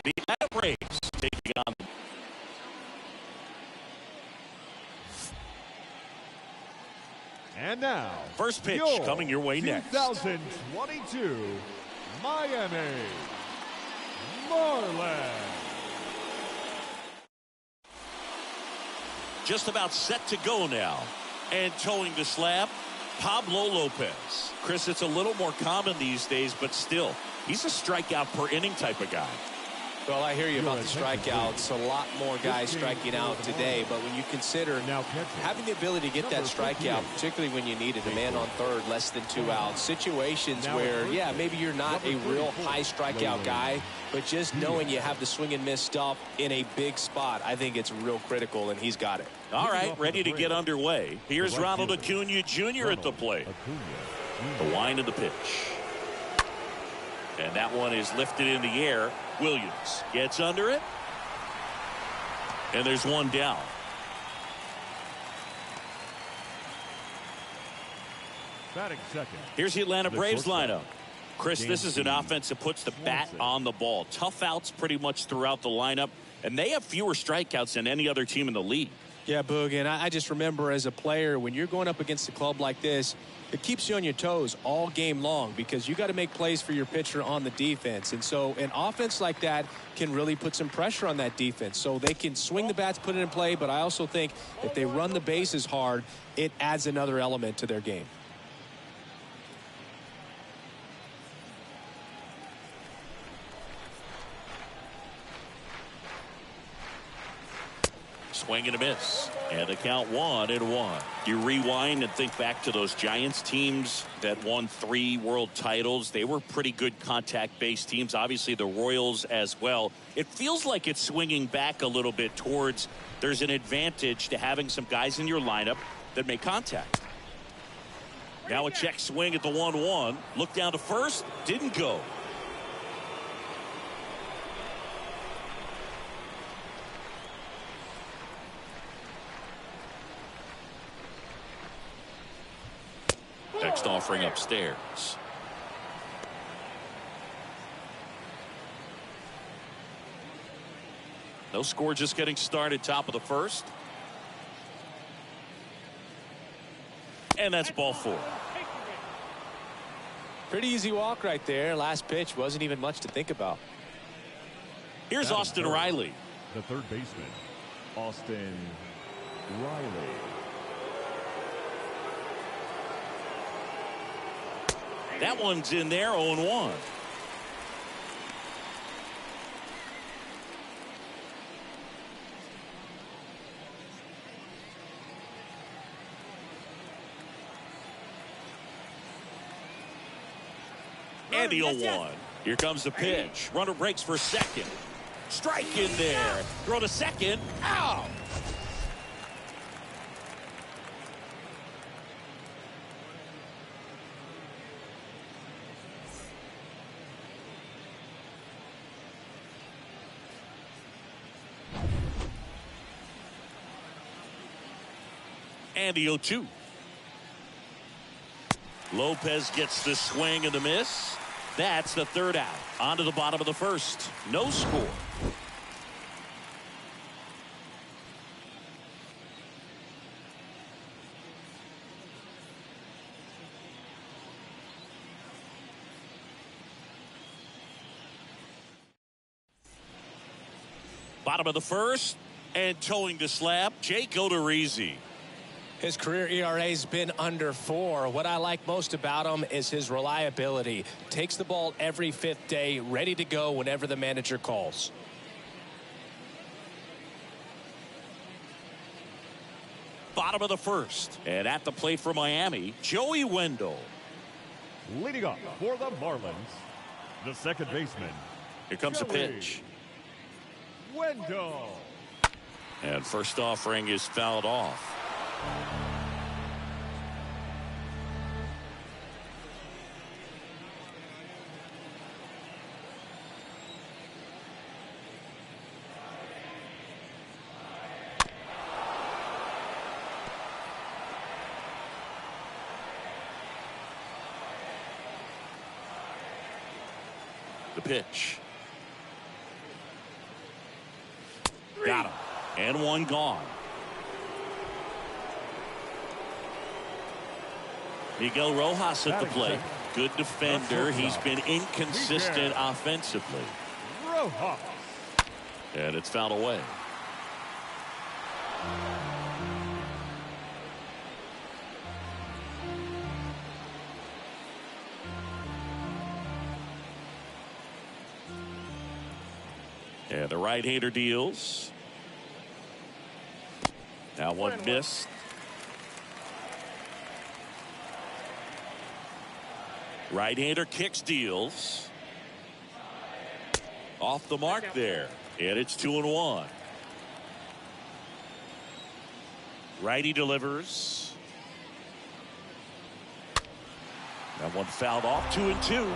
The Atlanta Braves taking on. And now, first pitch coming your way next. 2022 Miami Marlins. Just about set to go now. And towing the slab, Pablo Lopez. Chris, it's a little more common these days, but still, he's a strikeout per inning type of guy. Well, I hear you about the strikeouts. A lot more guys striking out today. But when you consider having the ability to get that strikeout, particularly when you need it, a man on third, less than 2 outs, situations where, yeah, maybe you're not a real high strikeout guy, but just knowing you have the swing and miss stuff in a big spot, I think it's real critical, and he's got it. All right, ready to get underway. Here's Ronald Acuna Jr. at the plate. The wind of the pitch. And that one is lifted in the air. Williams gets under it. And there's one down. Batting second. Here's the Atlanta Braves lineup. Chris, this is an offense that puts the bat on the ball. Tough outs pretty much throughout the lineup. And they have fewer strikeouts than any other team in the league. Yeah, Boog, and I just remember as a player, when you're going up against a club like this, it keeps you on your toes all game long because you got to make plays for your pitcher on the defense. And so an offense like that can really put some pressure on that defense. So they can swing the bats, put it in play, but I also think if they run the bases hard, it adds another element to their game. Swing and a miss. And the count 1-1. You rewind and think back to those Giants teams that won 3 world titles. They were pretty good contact-based teams. Obviously, the Royals as well. It feels like it's swinging back a little bit towards there's an advantage to having some guys in your lineup that make contact. Now a check swing at the 1-1. Look down to first. Didn't go. Next offering upstairs. No score, just getting started, top of the first. And that's ball 4. Pretty easy walk right there. Last pitch wasn't even much to think about. Here's Austin Riley. The third baseman, Austin Riley. That one's in there, 0-1. And the 0-1. Here comes the pitch. Runner breaks for second. Strike in there. Throw to second. Out. And the 0-2. Lopez gets the swing and the miss. That's the third out. On to the bottom of the first. No score. Bottom of the first. And towing the slab, Jake Odorizzi. His career ERA has been under 4. What I like most about him is his reliability. Takes the ball every 5th day, ready to go whenever the manager calls. Bottom of the first. And at the plate for Miami, Joey Wendell. Leading up for the Marlins, the second baseman. Here comes the pitch. Wendell. And first offering is fouled off. The pitch. Got him. And one gone. Miguel Rojas at the plate. Good defender. He's been inconsistent offensively. Rojas. And it's fouled away. And the right-hander deals. That one missed. Right-hander kicks, deals. Off the mark there. And it's 2-1. Righty delivers. That one fouled off. 2-2.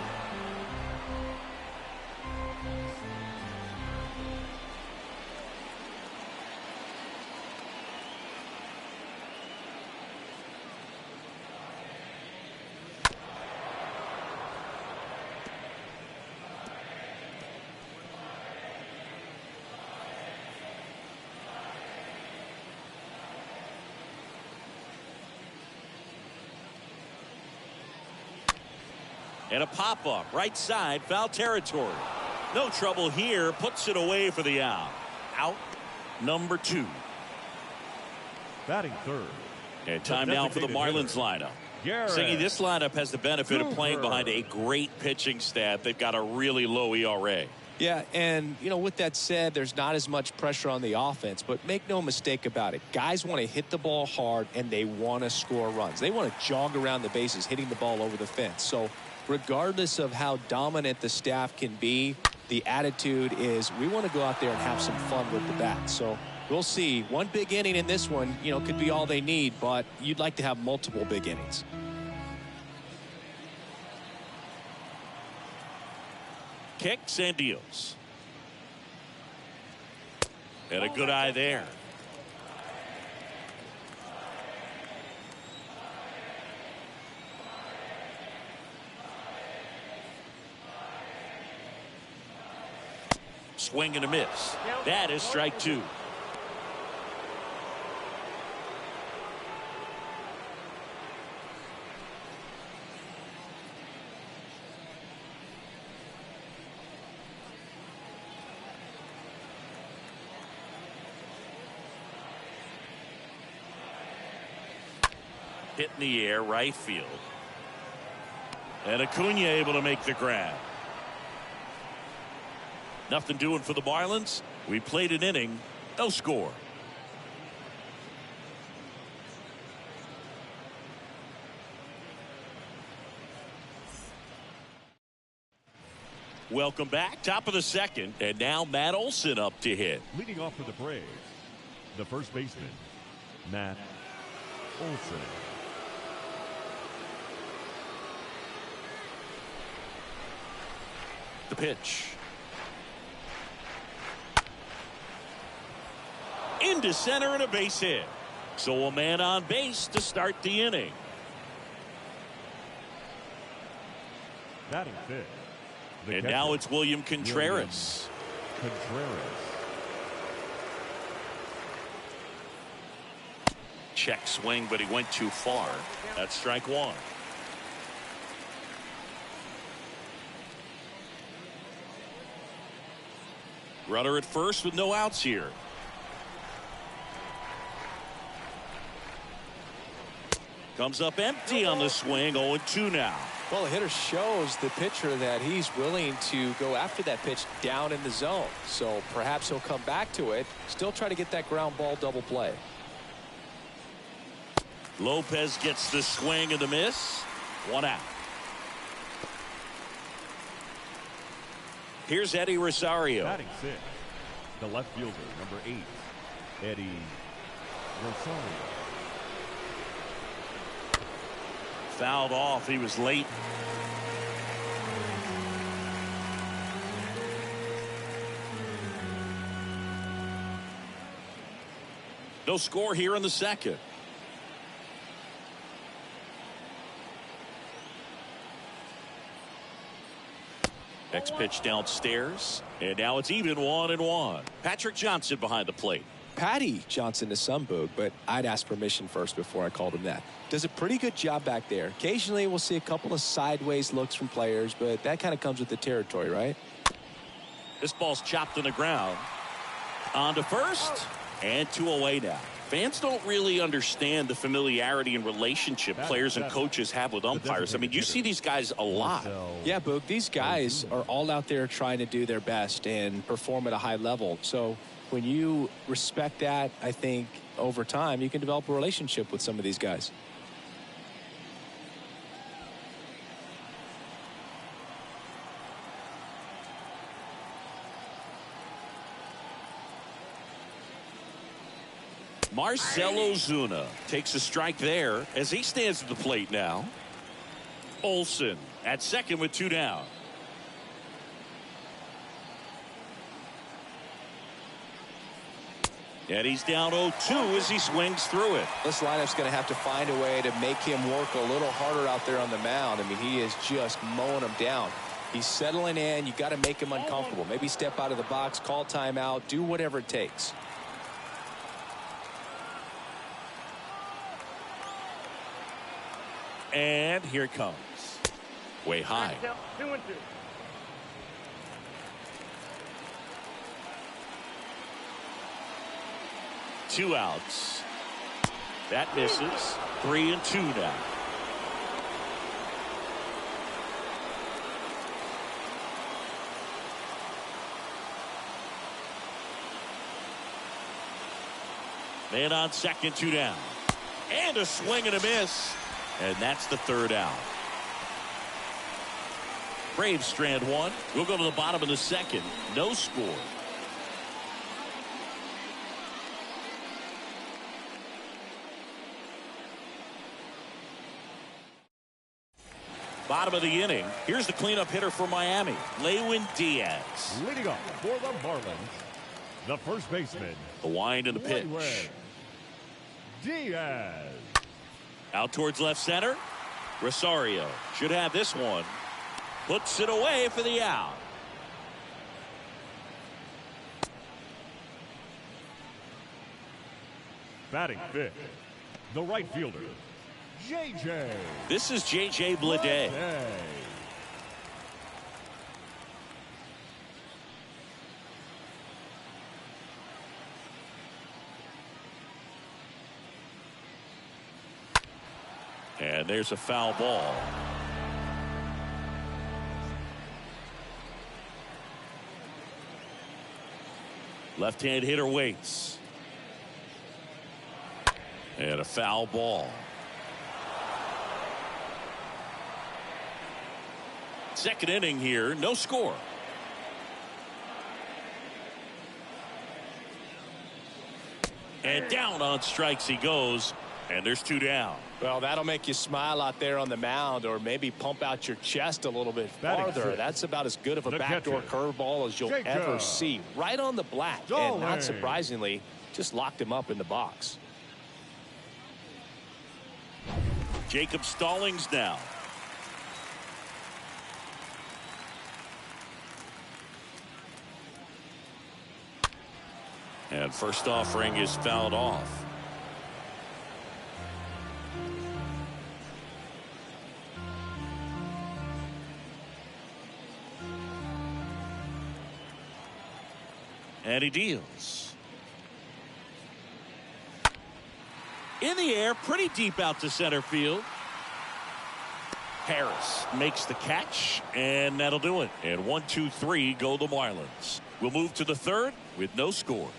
And a pop-up, right side, foul territory. No trouble here, puts it away for the out. Out number 2. Batting third. And time now for the Marlins lineup. Siggy, this lineup has the benefit of playing behind a great pitching staff. They've got a really low ERA. Yeah, and, you know, with that said, there's not as much pressure on the offense, but make no mistake about it. Guys want to hit the ball hard, and they want to score runs. They want to jog around the bases, hitting the ball over the fence. So regardless of how dominant the staff can be, the attitude is we want to go out there and have some fun with the bat. So we'll see. One big inning in this one, you know, could be all they need, but you'd like to have multiple big innings. Kicks and deals. And a good eye there. Swing and a miss. That is strike 2. Hit in the air, right field. And Acuna able to make the grab. Nothing doing for the Marlins. We played an inning, no score. Welcome back. Top of the second. And now Matt Olson up to hit. Leading off for the Braves, the first baseman, Matt Olson. The pitch. Into center and a base hit. So a man on base to start the inning. Batting fifth. And now it's William Contreras. Check swing, but he went too far. That's strike 1. Runner at first with no outs here. Comes up empty on the swing. 0-2 now. Well, the hitter shows the pitcher that he's willing to go after that pitch down in the zone. So perhaps he'll come back to it. Still try to get that ground ball double play. Lopez gets the swing and the miss. 1 out. Here's Eddie Rosario. Batting sixth, the left fielder, number 8, Eddie Rosario. Fouled off. He was late. No score here in the second. Next pitch downstairs. And now it's even 1-1. Patrick Johnson behind the plate. Patty Johnson to some boog, but I'd ask permission first before I called him that. Does a pretty good job back there. Occasionally we'll see a couple of sideways looks from players, but that kind of comes with the territory, right? This ball's chopped in the ground. On to first, and 2 away now. Fans don't really understand the familiarity and relationship players and coaches have with umpires. I mean, you see these guys a lot. Yeah, Boog, these guys are all out there trying to do their best and perform at a high level. So when you respect that, I think over time you can develop a relationship with some of these guys. Marcell Ozuna takes a strike there as he stands at the plate now. Olsen at second with 2 down. And he's down 0-2 as he swings through it. This lineup's going to have to find a way to make him work a little harder out there on the mound. I mean, he is just mowing them down. He's settling in. You got to make him uncomfortable. Maybe step out of the box, call timeout, do whatever it takes. And here it comes. Way high. 2-2. Two outs. That misses. 3-2 now. Man on second, 2 down. And a swing and a miss. And that's the 3rd out. Braves strand 1. We'll go to the bottom of the 2nd. No score. Bottom of the inning. Here's the cleanup hitter for Miami, Lewin Diaz. Leading off for the Marlins, the first baseman. The wind and the pitch. Lewin Diaz. Out towards left center. Rosario should have this one. Puts it away for the out. Batting fifth, the right fielder, J.J. This is J.J. Bleday. And there's a foul ball. Left-hand hitter waits. And a foul ball. Second inning here, no score. And down on strikes he goes. And there's 2 down. Well, that'll make you smile out there on the mound, or maybe pump out your chest a little bit farther. That's about as good of a backdoor curveball as you'll ever see. Right on the black. And not surprisingly, just locked him up in the box. Jacob Stallings now. And first offering is fouled off. And he deals. In the air, pretty deep out to center field. Harris makes the catch, and that'll do it. And 1, 2, 3 go the Marlins. We'll move to the 3rd with no score.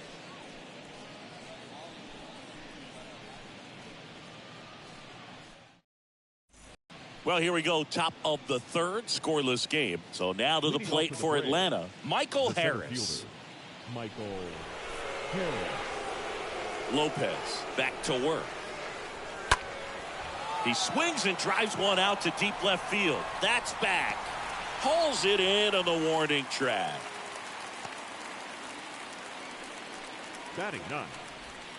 Well, here we go. Top of the 3rd, scoreless game. So now to the plate for Atlanta, Michael Harris. Michael Harris. Lopez back to work. He swings and drives one out to deep left field. That's back. Hauls it in on the warning track. Batting 9,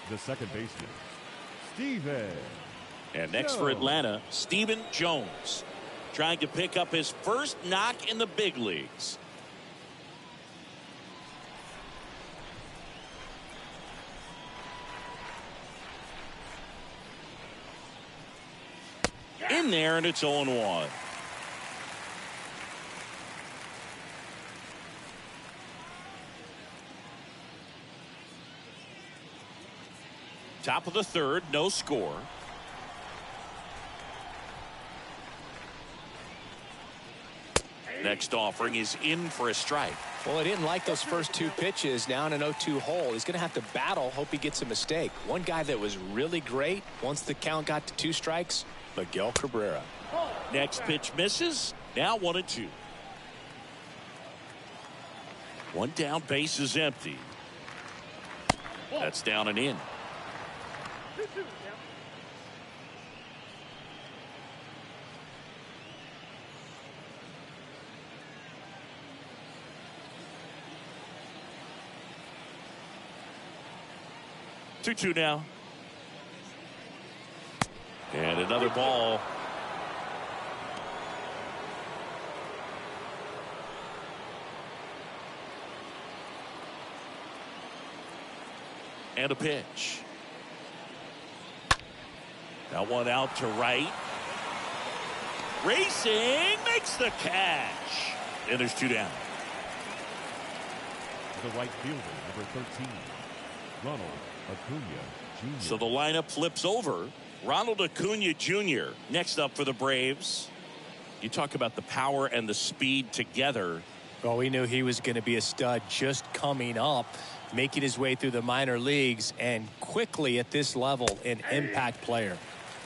the second baseman, Steven. And next for Atlanta, Stephen Jones, trying to pick up his first knock in the big leagues. in there, and it's 0-1. Top of the third, no score. Next offering is in for a strike. Well, he didn't like those first two pitches. Now in an 0-2 hole, he's going to have to battle, hope he gets a mistake. One guy that was really great once the count got to 2 strikes, Miguel Cabrera. Next pitch misses. Now 1-2. One down, base is empty. That's down and in. Two now. And another ball. And a pitch. That one out to right. Racing makes the catch. And there's 2 down. The right fielder, number 13, Ronald Acuna Jr. So the lineup flips over. Ronald Acuna Jr. next up for the Braves. You talk about the power and the speed together. Well, we knew he was going to be a stud just coming up, making his way through the minor leagues, and quickly at this level, an impact player.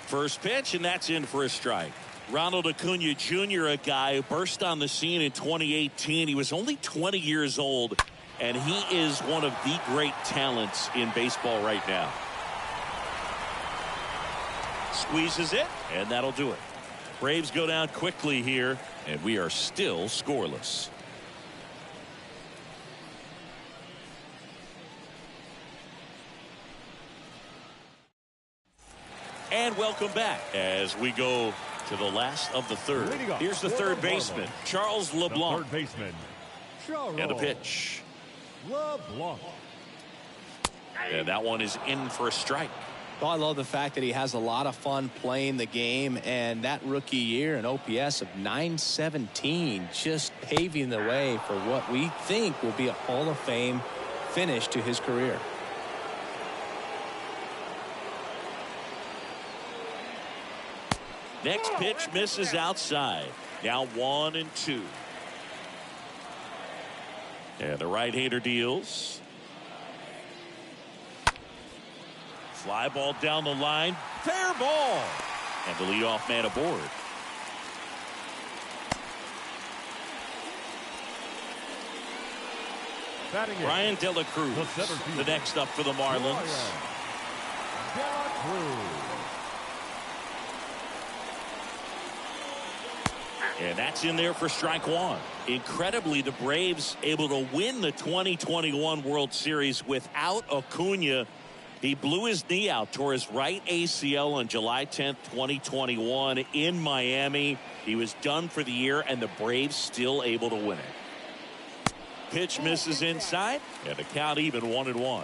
First pitch, and that's in for a strike. Ronald Acuna Jr., a guy who burst on the scene in 2018. He was only 20 years old. And he is one of the great talents in baseball right now. Squeezes it, and that'll do it. Braves go down quickly here, and we are still scoreless. And welcome back as we go to the last of the third. Here's the third baseman, Charles LeBlanc. Third baseman, Charles and a pitch. LeBlanc. And that one is in for a strike. Well, I love the fact that he has a lot of fun playing the game, and that rookie year, an OPS of 917, just paving the way for what we think will be a Hall of Fame finish to his career. Next pitch misses outside. Now 1-2. And the right-hander deals. Fly ball down the line. Fair ball. And the leadoff man aboard. Brian De La Cruz, the next up for the Marlins. De La Cruz. And that's in there for strike 1. Incredibly, the Braves able to win the 2021 World Series without Acuna. He blew his knee out, tore his right ACL on July 10th, 2021 in Miami. He was done for the year, and the Braves still able to win it. Pitch misses inside, and the count even 1-1.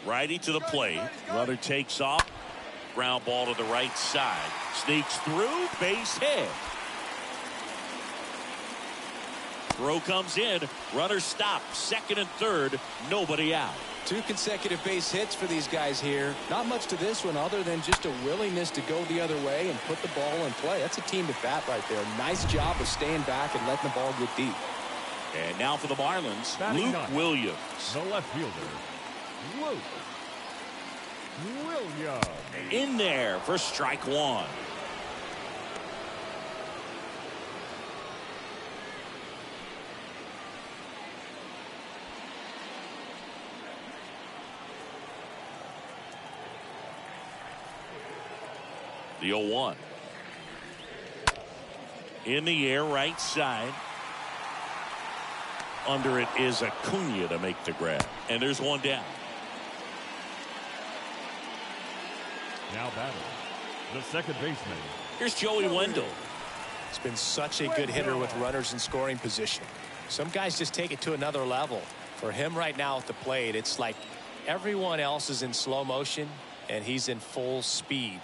Righty to the plate. Runner takes off. Ground ball to the right side. Sneaks through. Base hit. Throw comes in. Runner stops. Second and third. Nobody out. 2 consecutive base hits for these guys here. Not much to this one other than just a willingness to go the other way and put the ball in play. That's a team at bat right there. Nice job of staying back and letting the ball get deep. And now for the Marlins, Luke Williams. The left fielder, Luke Williams. In there for strike 1. The 0-1. In the air, right side. Under it is Acuna to make the grab. And there's one down. Now batting, The second baseman. Here's Joey Wendell. He's been such a good hitter with runners in scoring position. Some guys just take it to another level. For him right now at the plate, it's like everyone else is in slow motion and he's in full speed.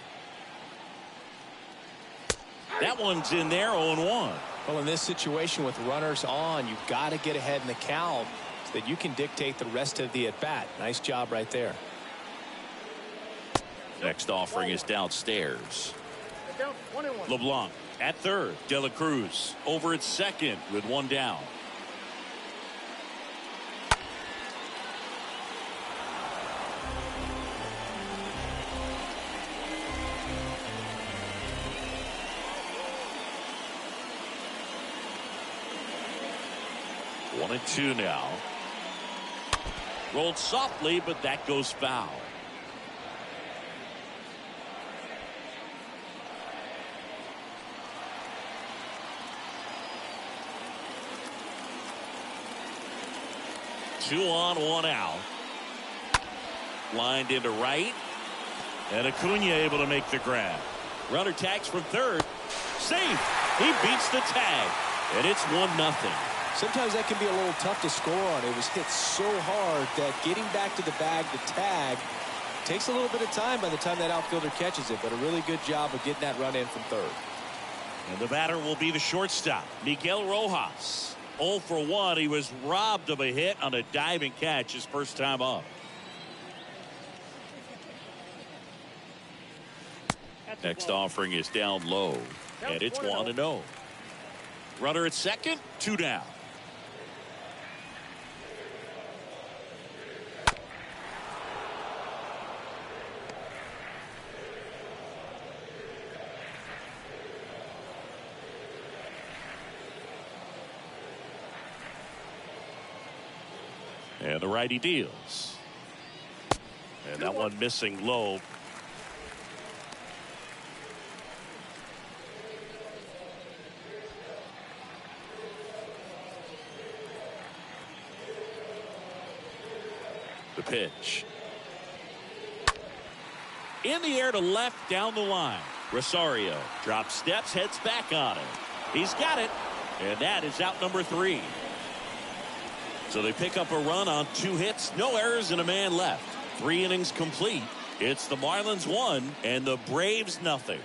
That one's in there, 0-1. Well, in this situation with runners on, you've got to get ahead in the count so that you can dictate the rest of the at-bat. Nice job right there. Next offering is downstairs. LeBlanc at third. De La Cruz over at second with one down. One and two now. Rolled softly, but that goes foul. Two on, one out. Lined into right. And Acuna able to make the grab. Runner tags from third. Safe. He beats the tag. And it's 1-0. Sometimes that can be a little tough to score on. It was hit so hard that getting back to the bag to tag takes a little bit of time by the time that outfielder catches it. But a really good job of getting that run in from third. And the batter will be the shortstop, Miguel Rojas. 0 for 1. He was robbed of a hit on a diving catch his first time up. Next offering is down low. And it's 1-0. Runner at second, 2 down. And the righty deals. And that one missing low. The pitch. In the air to left down the line. Rosario drops steps, heads back on it. He's got it. And that is out number 3. So they pick up a run on 2 hits, no errors, and a man left. 3 innings complete. It's the Marlins 1 and the Braves nothing.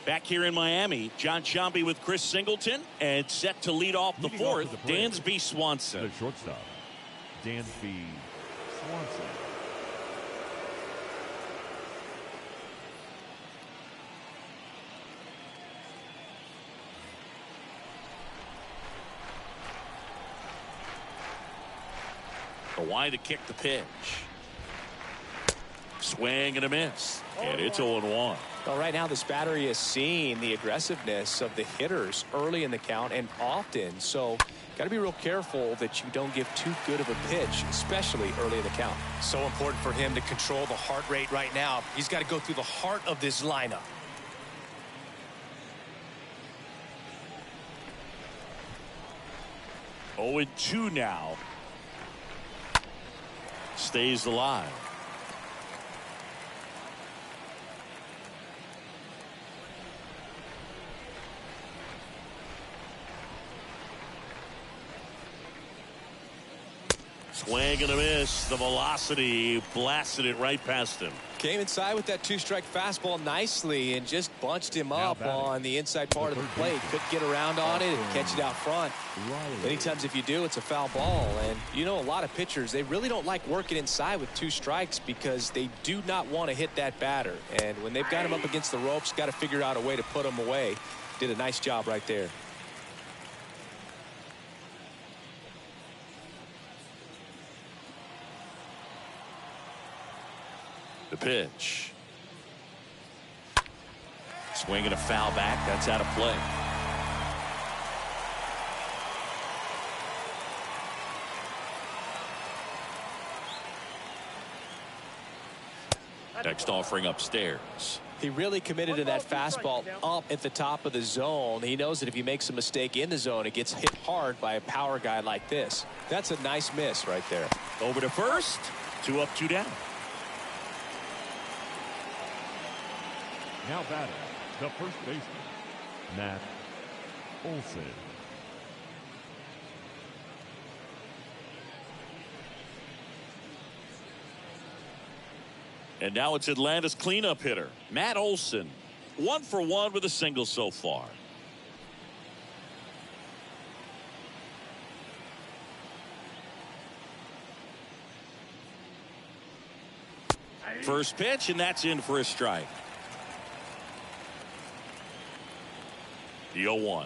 Back here in Miami, John Sciambi with Chris Singleton, and set to lead off the 4th, Dansby Swanson. The shortstop, Dansby Swanson. Why to kick the pitch. Swing and a miss. And it's 0-1. Well, right now this battery is seeing the aggressiveness of the hitters early in the count and often. So got to be real careful that you don't give too good of a pitch, especially early in the count. So important for him to control the heart rate right now. He's got to go through the heart of this lineup. Oh, 0-2 now. Stays alive. Swing and a miss. The velocity blasted it right past him. Came inside with that 2-strike fastball nicely and just bunched him up on the inside part of the plate. Couldn't get around on it and catch it out front. Many times if you do, it's a foul ball. And you know, a lot of pitchers, they really don't like working inside with 2 strikes because they do not want to hit that batter. And when they've got him up against the ropes, got to figure out a way to put him away. Did a nice job right there. The pitch. Swing and a foul back. That's out of play. Next offering upstairs. He really committed to that fastball up at the top of the zone. He knows that if he makes a mistake in the zone, it gets hit hard by a power guy like this. That's a nice miss right there. Over to first. 2 up, 2 down. Now batting, the first baseman, Matt Olson. And now it's Atlanta's cleanup hitter, Matt Olson. 1 for 1 with a single so far. First pitch, and that's in for a strike. The 0-1.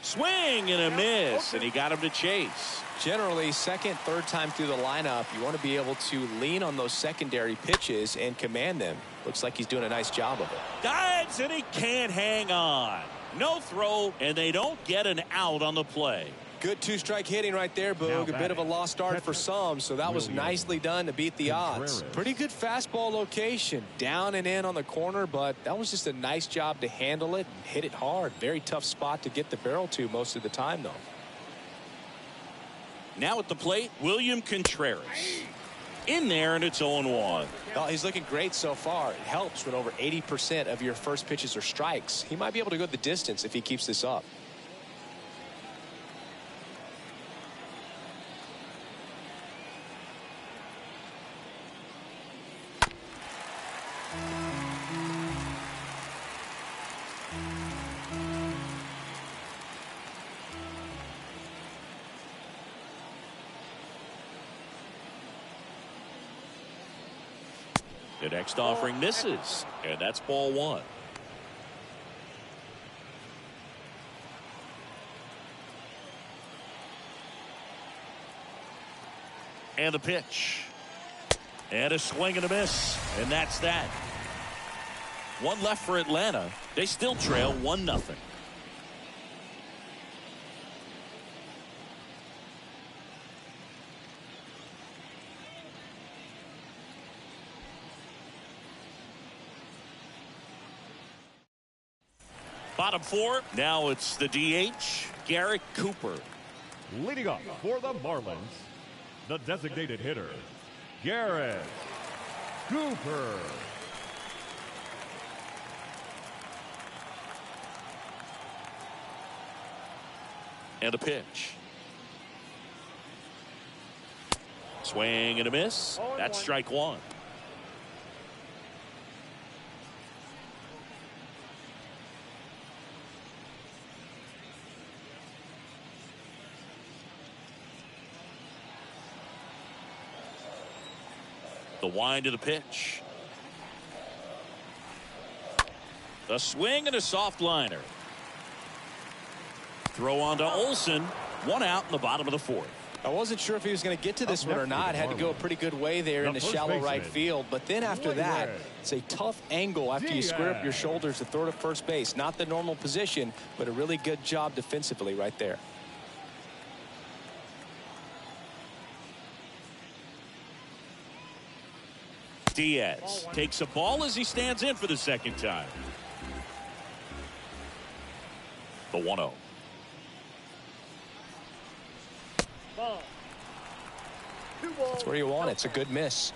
Swing and a miss, and he got him to chase. Generally, second, third time through the lineup, you want to be able to lean on those secondary pitches and command them. Looks like he's doing a nice job of it. Dives, and he can't hang on. No throw, and they don't get an out on the play. Good two-strike hitting right there, Boog. A bit of a lost start for some, so that was nicely done to beat the odds. Pretty good fastball location. Down and in on the corner, but that was just a nice job to handle it and hit it hard. Very tough spot to get the barrel to most of the time, though. Now at the plate, William Contreras. In there, and it's 0-1. Well, he's looking great so far. It helps when over 80% of your first pitches are strikes. He might be able to go the distance if he keeps this up. The next offering misses, and that's ball 1. And the pitch. And a swing and a miss, and that's that. 1 left for Atlanta. They still trail 1-0. Bottom 4. Now it's the DH, Garrett Cooper. Leading off for the Marlins, the designated hitter, Garrett Cooper. And a pitch. Swing and a miss. That's strike 1. The wind of the pitch. A swing and a soft liner. Throw on to Olson. 1 out in the bottom of the 4th. I wasn't sure if he was going to get to this one or not. Had to go a pretty good way there in the shallow right field. But then after that, it's a tough angle after you square up your shoulders to throw to first base. Not the normal position, but a really good job defensively right there. Diaz takes a ball as he stands in for the second time. The 1-0. That's where you want it. It's a good miss.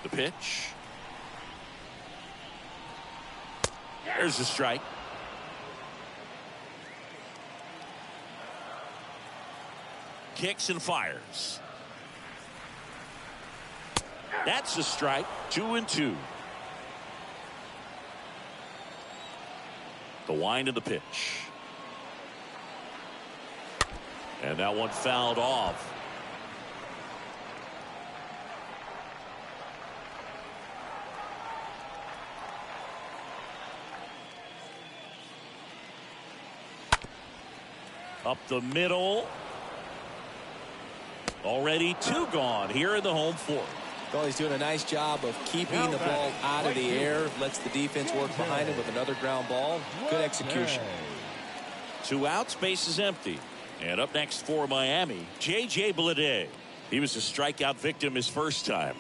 The pitch. There's the strike. Kicks and fires. That's a strike. 2-2. The wind of the pitch. And that one fouled off. Up the middle. Already 2 gone here in the home 4th. Well, he's doing a nice job of keeping the ball out of the air. Lets the defense work behind him with another ground ball. Good execution. 2 outs, base is empty. And up next for Miami, J.J. Bleday. He was a strikeout victim his first time.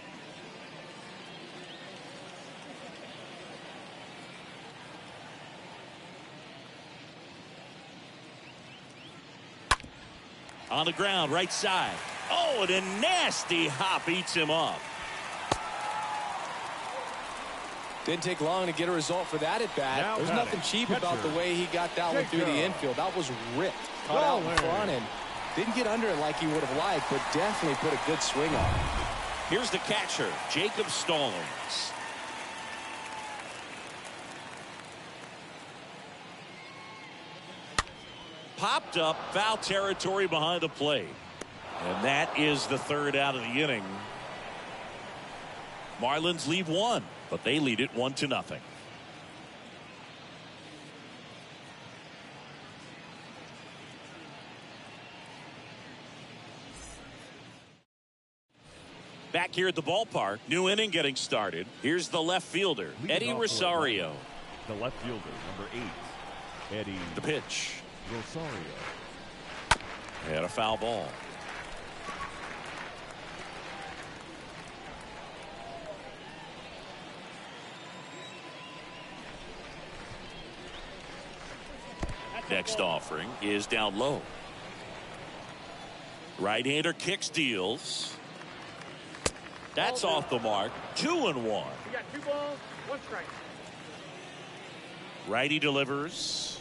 On the ground, right side. Oh, and a nasty hop eats him up. Didn't take long to get a result for that at bat. There's nothing cheap about the way he got that one through the infield. That was ripped. Caught out in front and didn't get under it like he would have liked, but definitely put a good swing on it. Here's the catcher, Jacob Stallings. Popped up, foul territory behind the plate. And that is the third out of the inning. Marlins lead one, but they lead it 1-0. Back here at the ballpark, new inning getting started. Here's the left fielder, Eddie Rosario. The left fielder, number 8, Eddie. The pitch. Rosario. And a foul ball. Next offering is down low. Right-hander kicks, deals. That's off the mark. 2-1. You got 2 balls, 1 strike. Righty delivers.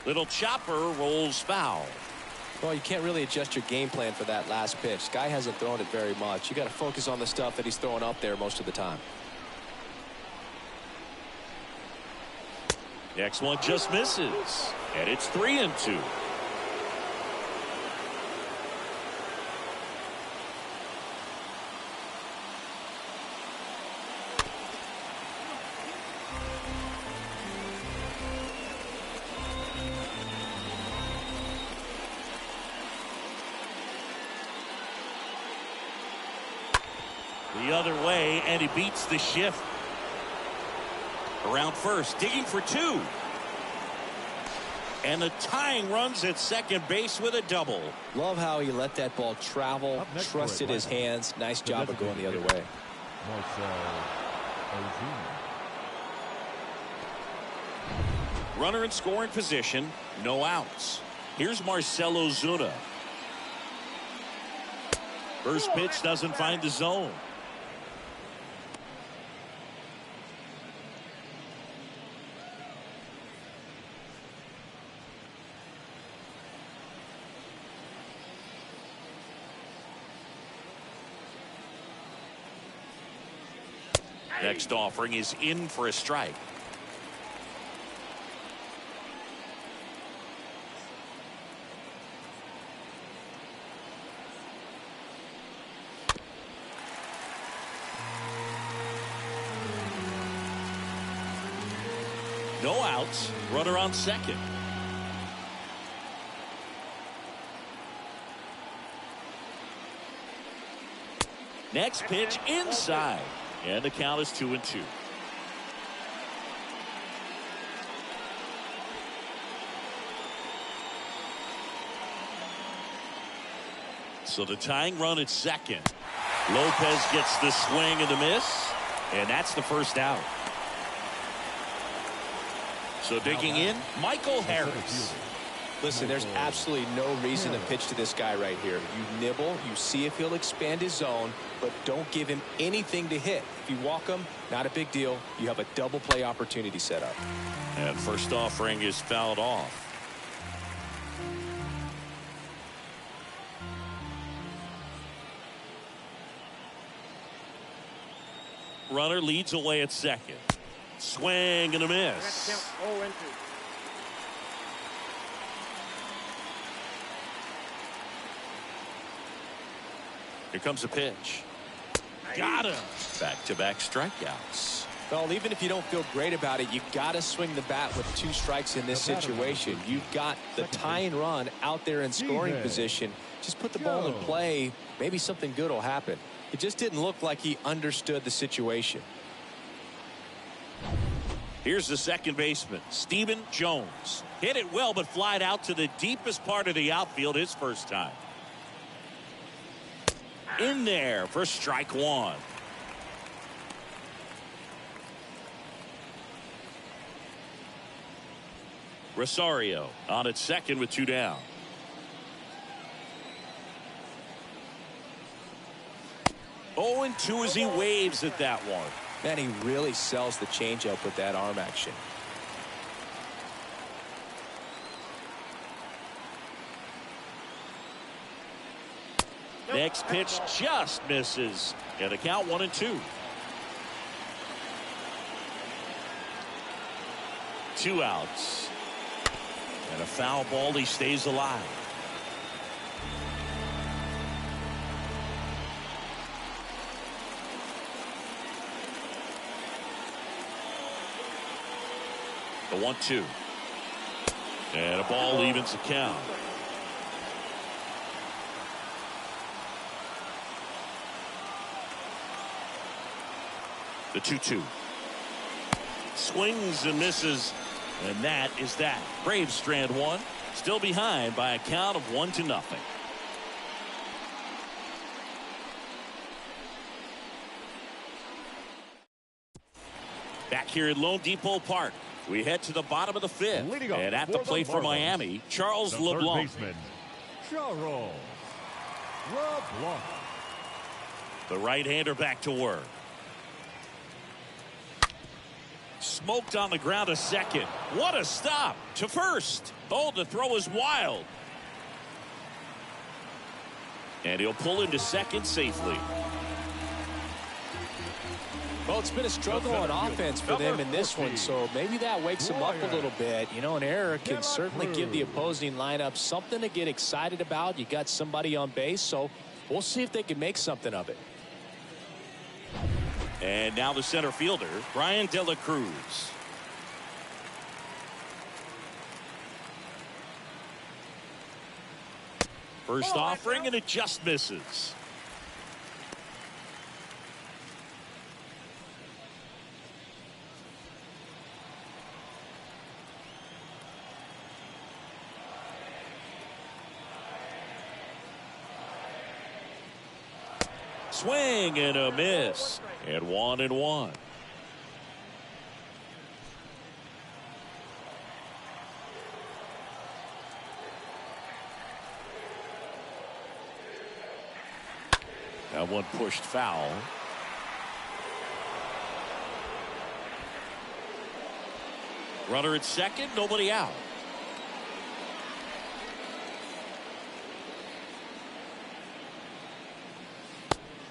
Little chopper rolls foul. Well, you can't really adjust your game plan for that last pitch. Guy hasn't thrown it very much. You got to focus on the stuff that he's throwing up there most of the time. Next one just misses. And it's 3-2. The other way, and he beats the shift. Around first, digging for 2. And the tying runs at second base with a double. Love how he let that ball travel, trusted his hands. Nice job of going the other way. Runner in scoring position, no outs. Here's Marcell Ozuna. First pitch doesn't find the zone. Next offering is in for a strike. No outs. Runner on second. Next pitch inside. And the count is 2-2. So the tying run at second. Lopez gets the swing and the miss. And that's the first out. So digging in, Michael Harris. Listen, there's absolutely no reason to pitch to this guy right here. You nibble, you see if he'll expand his zone, but don't give him anything to hit. If you walk him, not a big deal. You have a double play opportunity set up. And first offering is fouled off. Runner leads away at second. Swing and a miss. Here comes a pitch. Got him. Back-to-back strikeouts. Well, even if you don't feel great about it, you got to swing the bat with 2 strikes in this situation. You've got the tying run out there in scoring position. Just put the ball in play. Maybe something good will happen. It just didn't look like he understood the situation. Here's the second baseman, Stephen Jones. Hit it well, but flied out to the deepest part of the outfield his first time. In there for strike 1. Rosario on at second with 2 down. 0-2 as he waves at that one. Man, he really sells the changeup with that arm action. Next pitch just misses. And the count 1-2. 2 outs. And a foul ball. He stays alive. The 1-2. And a ball evens the count. The 2-2. Swings and misses. And that is that. Braves strand one. Still behind by a count of 1-0. Back here at Lone Depot Park. We head to the bottom of the 5th. And at the plate for Miami, Charles LeBlanc. Charles LeBlanc. The right-hander back to work. Smoked on the ground to second. What a stop to first. Oh, the throw is wild. And he'll pull into second safely. Well, it's been a struggle on offense for them in this one, so maybe that wakes them up a little bit. You know, an error can certainly give the opposing lineup something to get excited about. You got somebody on base, so we'll see if they can make something of it. And now the center fielder, Brian De La Cruz. First offering, and it just misses. Swing and a miss. And 1-1. That one pushed foul. Runner at second, nobody out.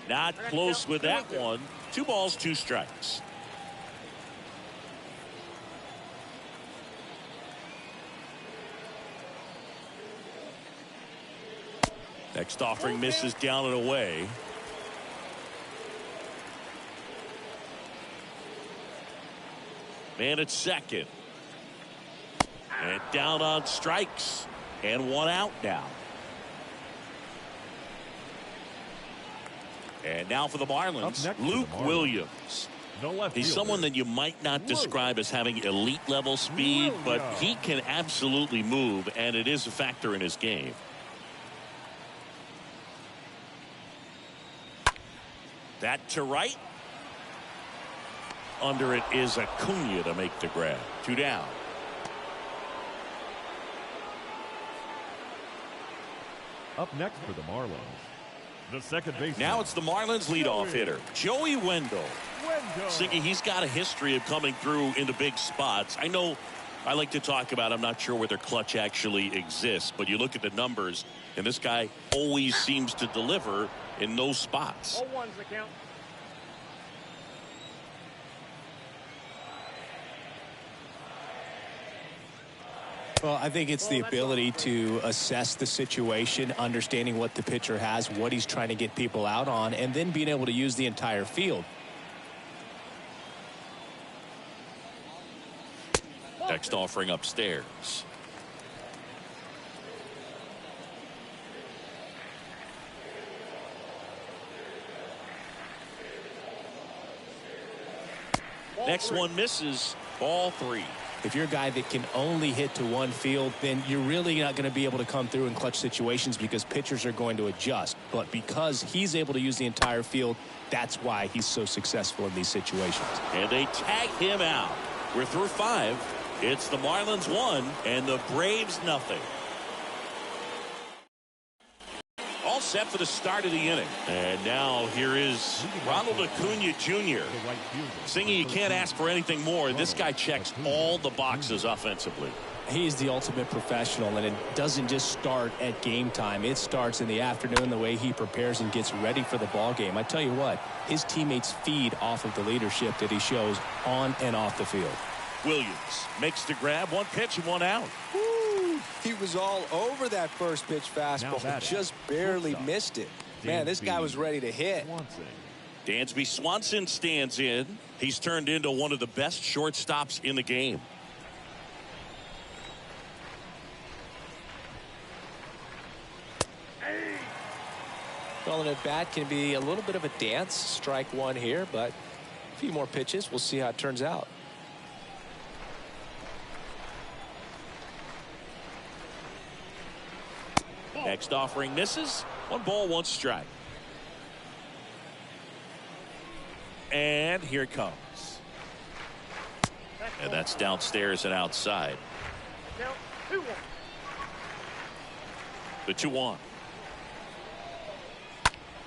Not close with that one. 2 balls, 2 strikes. Next offering misses down and away. Man at second. And down on strikes. And 1 out now. And now for the Marlins, Luke Williams. He's someone that you might not describe as having elite level speed, but he can absolutely move, and it is a factor in his game. That to right. Under it is Acuna to make the grab. 2 down. Up next for the Marlins, the second baseman. Now it's the Marlins leadoff hitter, Joey Wendell. Siggy, he's got a history of coming through into big spots. I know I like to talk about, I'm not sure whether clutch actually exists, but you look at the numbers, and this guy always seems to deliver in those spots. 0-1's the count. Well, I think it's the ability to assess the situation, understanding what the pitcher has, what he's trying to get people out on, and then being able to use the entire field. Next offering upstairs. Next one misses. Ball 3. If you're a guy that can only hit to one field, then you're really not going to be able to come through in clutch situations because pitchers are going to adjust. But because he's able to use the entire field, that's why he's so successful in these situations. And they tag him out. We're through 5. It's the Marlins 1 and the Braves nothing. Also set for the start of the inning. And now here is Ronald Acuna Jr. Singing, you can't ask for anything more. This guy checks all the boxes offensively. He's the ultimate professional, and it doesn't just start at game time. It starts in the afternoon, the way he prepares and gets ready for the ball game. I tell you what, his teammates feed off of the leadership that he shows on and off the field. Williams makes the grab, one pitch and one out. Woo! He was all over that first pitch fastball, just barely missed it. Man, this guy was ready to hit. Dansby Swanson stands in. He's turned into one of the best shortstops in the game. Well, an at-bat can be a little bit of a dance. Strike one here, but a few more pitches. We'll see how it turns out. Next offering misses. 1 ball, 1 strike. And here it comes. And that's downstairs and outside. Count 2-1. The 2-1.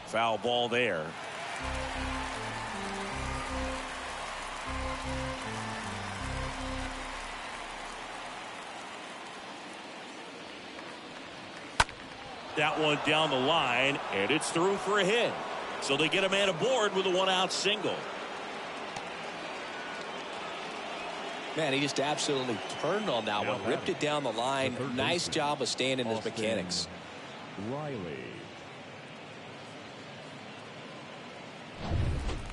Foul ball there. That one down the line, and it's through for a hit. So they get a man aboard with a 1-out single. Man, he just absolutely turned on that one, ripped it down the line. Nice job of staying in his mechanics.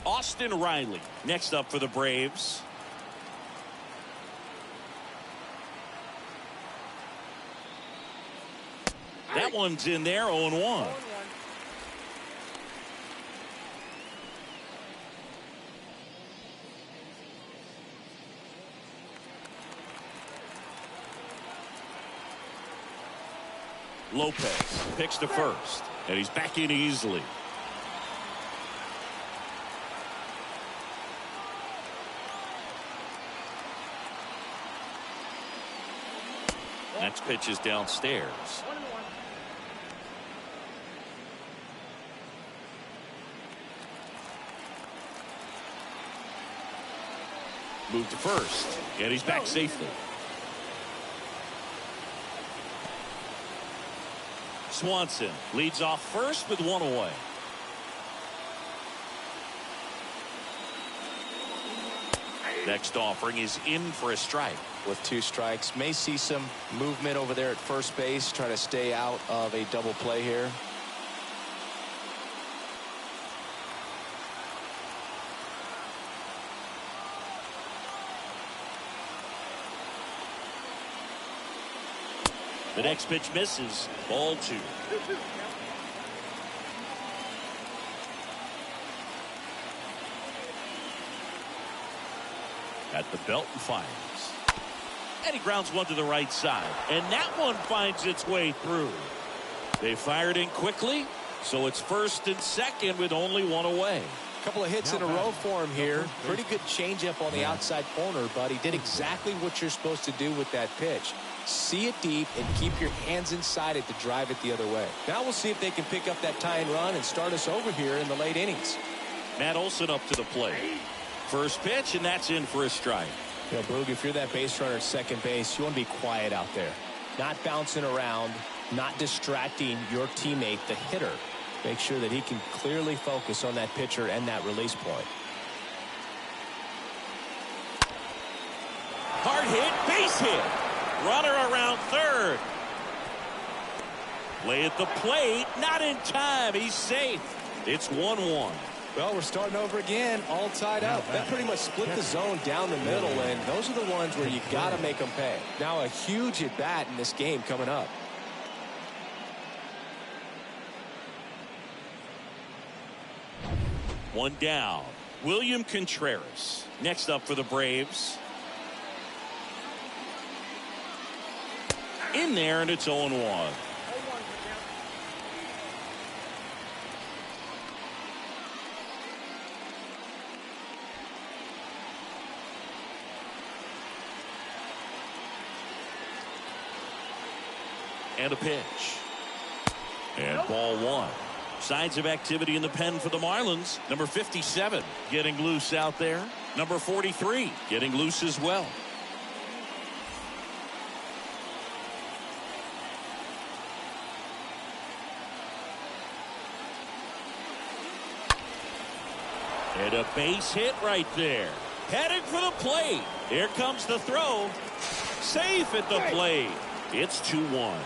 Austin Riley next up for the Braves. That one's in there, 0-1. Lopez picks to first, and he's back in easily. Next pitch is downstairs. 1-1. Move to first, and he's back safely. Swanson leads off first with 1 away. Next offering is in for a strike. With 2 strikes, may see some movement over there at first base, try to stay out of a double play here. The next pitch misses. Ball 2. 2-2. At the belt and fires. And he grounds one to the right side. And that one finds its way through. They fired in quickly, so it's first and second with only 1 away. A couple of hits in a row for him here. Pretty good changeup on the outside corner, but he did exactly what you're supposed to do with that pitch. See it deep and keep your hands inside it to drive it the other way. Now we'll see if they can pick up that tying run and start us over here in the late innings. Matt Olson up to the plate. First pitch, and that's in for a strike. You know, Boog, if you're that base runner at second base, you want to be quiet out there. Not bouncing around, not distracting your teammate, the hitter. Make sure that he can clearly focus on that pitcher and that release point. Hard hit, base hit. Runner around third. Play at the plate, not in time. He's safe. It's 1-1. Well, we're starting over again, all tied up. That pretty much split the zone down the middle, and those are the ones where you got to make them pay. Now a huge at-bat in this game coming up. One down. William Contreras next up for the Braves. In there, and it's 0-1. And a pitch. And ball one. Signs of activity in the pen for the Marlins. Number 57 getting loose out there. Number 43 getting loose as well. And a base hit right there. Headed for the plate. Here comes the throw. Safe at the plate. It's 2-1.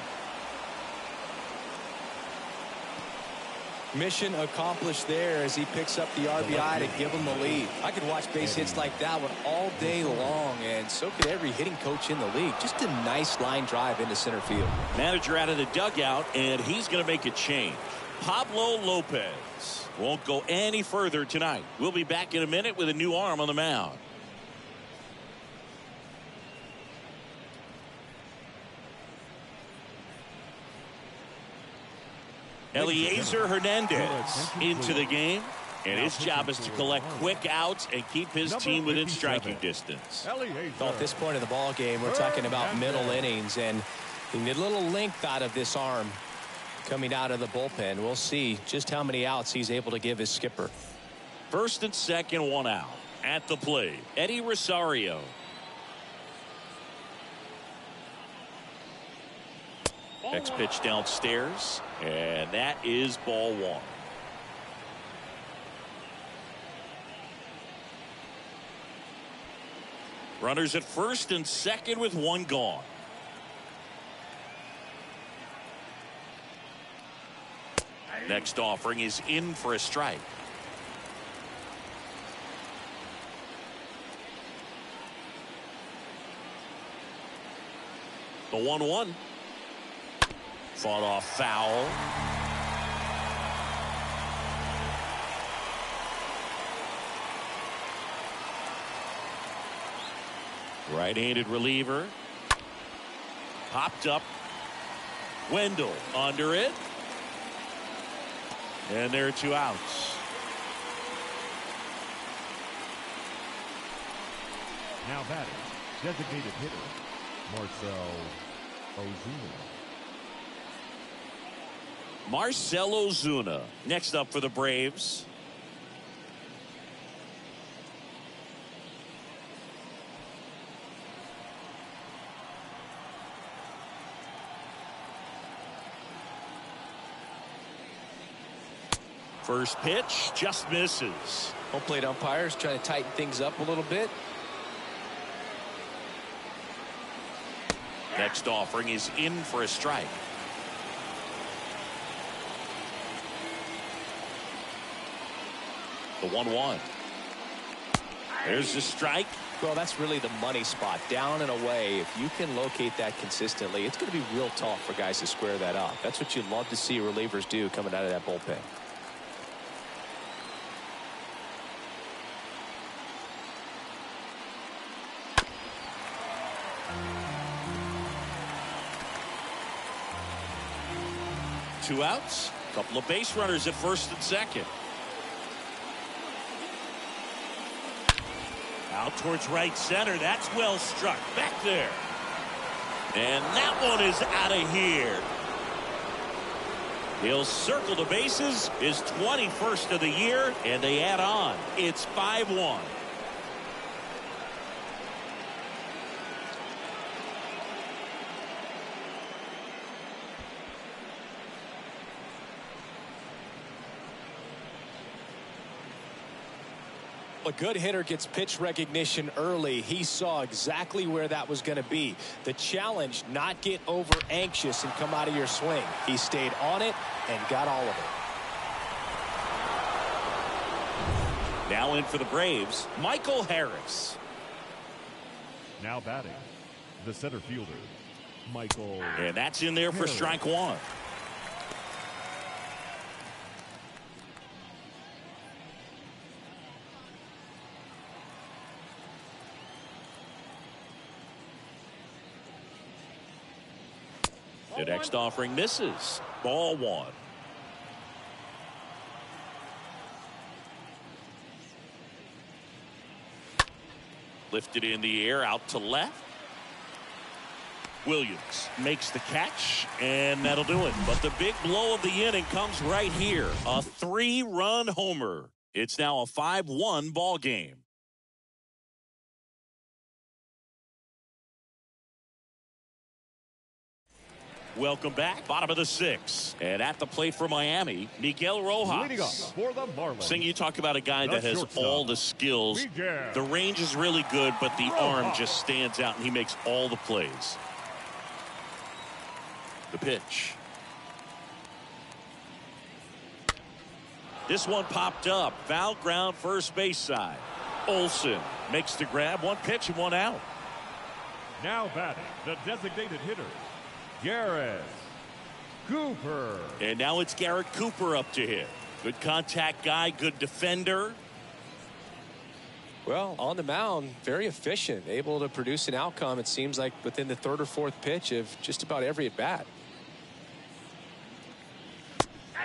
Mission accomplished there as he picks up the RBI to give him the lead. I could watch base hits like that one all day long, and so could every hitting coach in the league. Just a nice line drive into center field. Manager out of the dugout, and he's going to make a change. Pablo Lopez won't go any further tonight. We'll be back in a minute with a new arm on the mound. Eliezer Hernandez into the game, and his job is to collect quick outs and keep his team within striking distance. Well, at this point in the ball game, we're talking about middle innings, and you need a little length out of this arm coming out of the bullpen. We'll see just how many outs he's able to give his skipper. First and second, one out. At the plate, Eddie Rosario. Next pitch downstairs, and that is ball one. Runners at first and second with one gone. Next offering is in for a strike. The 1-1. Fought off foul. Right-handed reliever. Popped up. Wendell under it. And there are two outs. Now batting, designated hitter, Marcell Ozuna. Marcell Ozuna next up for the Braves. First pitch just misses. Home plate umpires trying to tighten things up a little bit. Next offering is in for a strike. The 1-1. There's the strike. Well, that's really the money spot, down and away. If you can locate that consistently, it's going to be real tough for guys to square that up. That's what you love to see relievers do coming out of that bullpen. Two outs. Couple of base runners at first and second. Out towards right center. That's well struck. Back there. And that one is out of here. He'll circle the bases. His 21st of the year. And they add on. It's 5-1. A good hitter gets pitch recognition early. He saw exactly where that was going to be. The challenge, not get over anxious and come out of your swing. He stayed on it and got all of it. Now in for the Braves, Michael Harris. Now batting, the center fielder, Michael. And that's in there for strike one. The next offering misses. Ball one. Lifted in the air out to left. Williams makes the catch, and that'll do it. But the big blow of the inning comes right here. A 3-run homer. It's now a 5-1 ball game. Welcome back. Bottom of the 6th. And at the plate for Miami, Miguel Rojas. Leading off for the Marlins. Sing, you talk about a guy that has all the skills. The range is really good, but the arm just stands out, and he makes all the plays. The pitch. This one popped up. Foul ground, first base side. Olsen makes the grab. 1 pitch and 1 out. Now batting, the designated hitter, Garrett Cooper. And now it's Garrett Cooper up to hit. Good contact guy, good defender. Well, on the mound, very efficient, able to produce an outcome, it seems like, within the 3rd or 4th pitch of just about every at bat.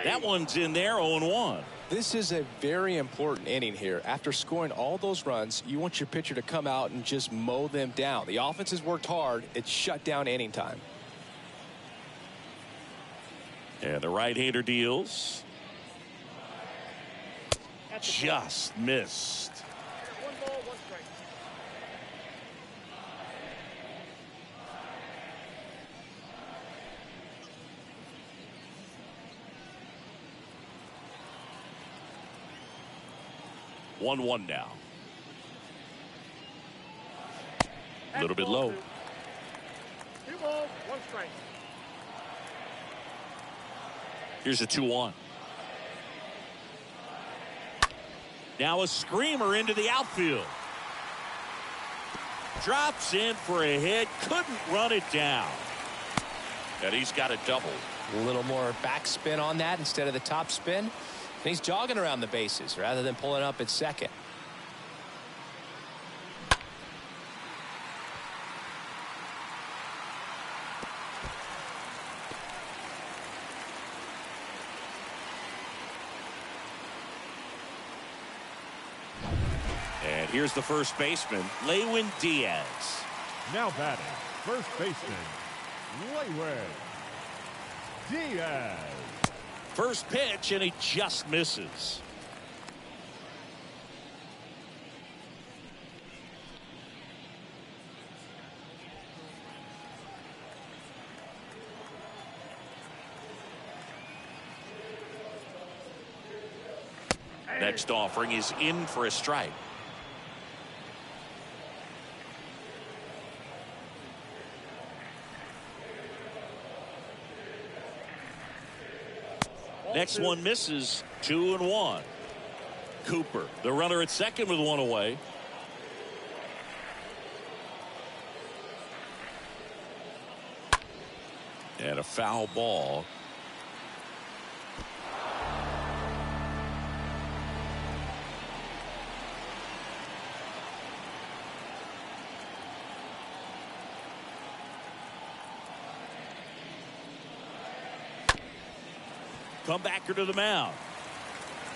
That one's in there, 0-1. This is a very important inning here. After scoring all those runs, you want your pitcher to come out and just mow them down. The offense has worked hard. It's shut down inning time. And the right-hander deals. Just missed. 1 ball, 1 strike. One now. A little bit low. 2 balls, 1 strike. Here's a 2-1. Now a screamer into the outfield. Drops in for a hit. Couldn't run it down. And he's got a double. A little more backspin on that instead of the top spin. And he's jogging around the bases rather than pulling up at second. And here's the first baseman, Lewin Diaz. Now batting, first baseman, Lewin Diaz. First pitch, and he just misses. Next offering is in for a strike. Next one misses. 2-1. Cooper, the runner at second with 1 away. And a foul ball. Comebacker to the mound.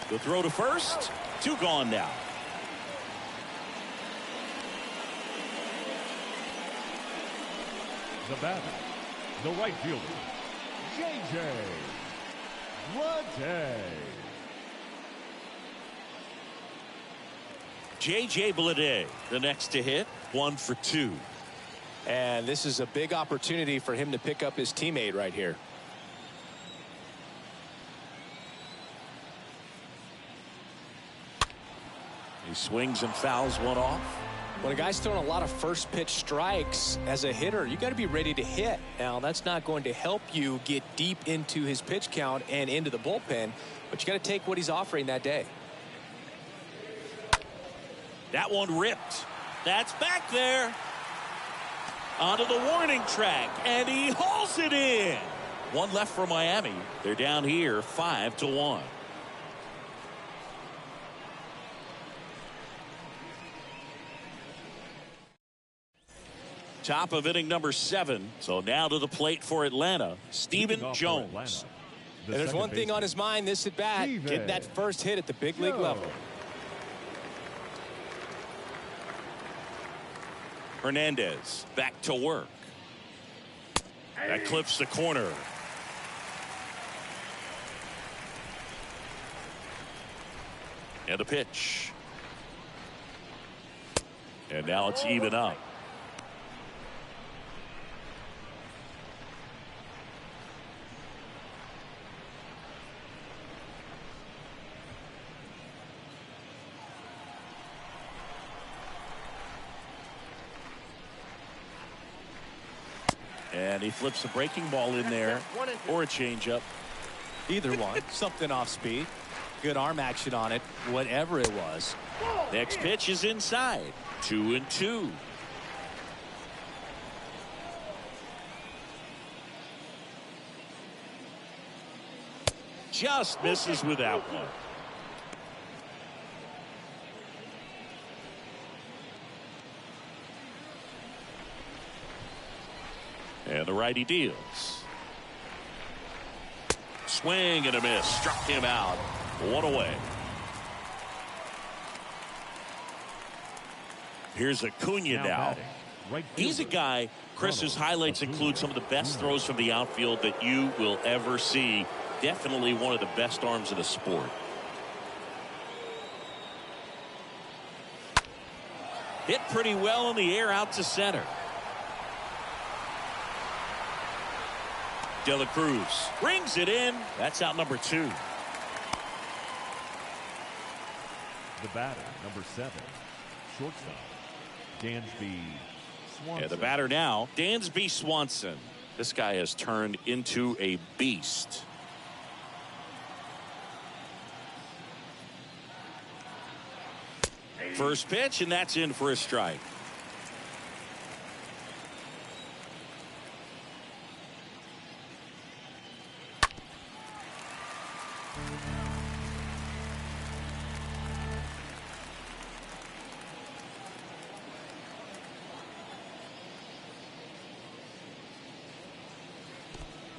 The throw to first. 2 gone now. The batter, the right fielder, J.J. Bleday. J.J. Bleday, the next to hit. 1 for 2. And this is a big opportunity for him to pick up his teammate right here. He swings and fouls one off. When a guy's throwing a lot of first pitch strikes as a hitter, you got to be ready to hit. Now, that's not going to help you get deep into his pitch count and into the bullpen, but you got to take what he's offering that day. That one ripped. That's back there. Onto the warning track, and he hauls it in. 1 left for Miami. They're down here 5-1. Top of inning number 7. So now to the plate for Atlanta, Stephen Jones. And there's one thing on his mind this at bat, getting that first hit at the big league level. Hernandez back to work. That clips the corner. And a pitch. And now it's even up. And he flips a breaking ball in there, or a changeup. Either one. Something off speed. Good arm action on it, whatever it was. Next pitch is inside. 2-2. Just misses with that one. And the righty deals. Swing and a miss. Struck him out. One away. Here's Acuna now. He's a guy, Chris's highlights include some of the best throws from the outfield that you will ever see. Definitely one of the best arms in the sport. Hit pretty well in the air out to center. De La Cruz brings it in. That's out number 2. The batter, number 7, shortstop, Dansby Swanson. Yeah, the batter now, Dansby Swanson. This guy has turned into a beast. First pitch, and that's in for a strike.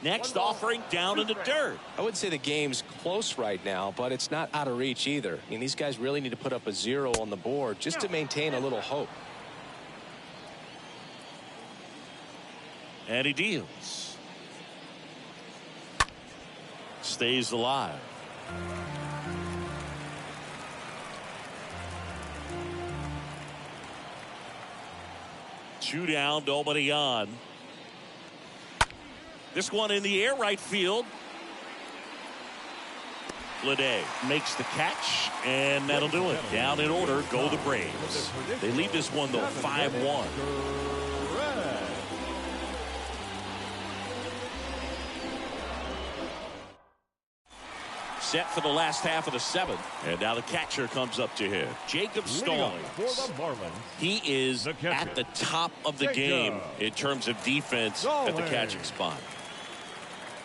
Next offering down in the dirt. I would say the game's close right now, but it's not out of reach either. I mean, these guys really need to put up a 0 on the board just to maintain a little hope. And he deals. Stays alive. Two down, nobody on. This one in the air, right field. Lede makes the catch, and that'll do it. Down in order go the Braves. They lead this one, though, 5-1. Set for the last half of the 7th. And now the catcher comes up to hit. Jacob Stallings. He is at the top of the game in terms of defense at the catching spot.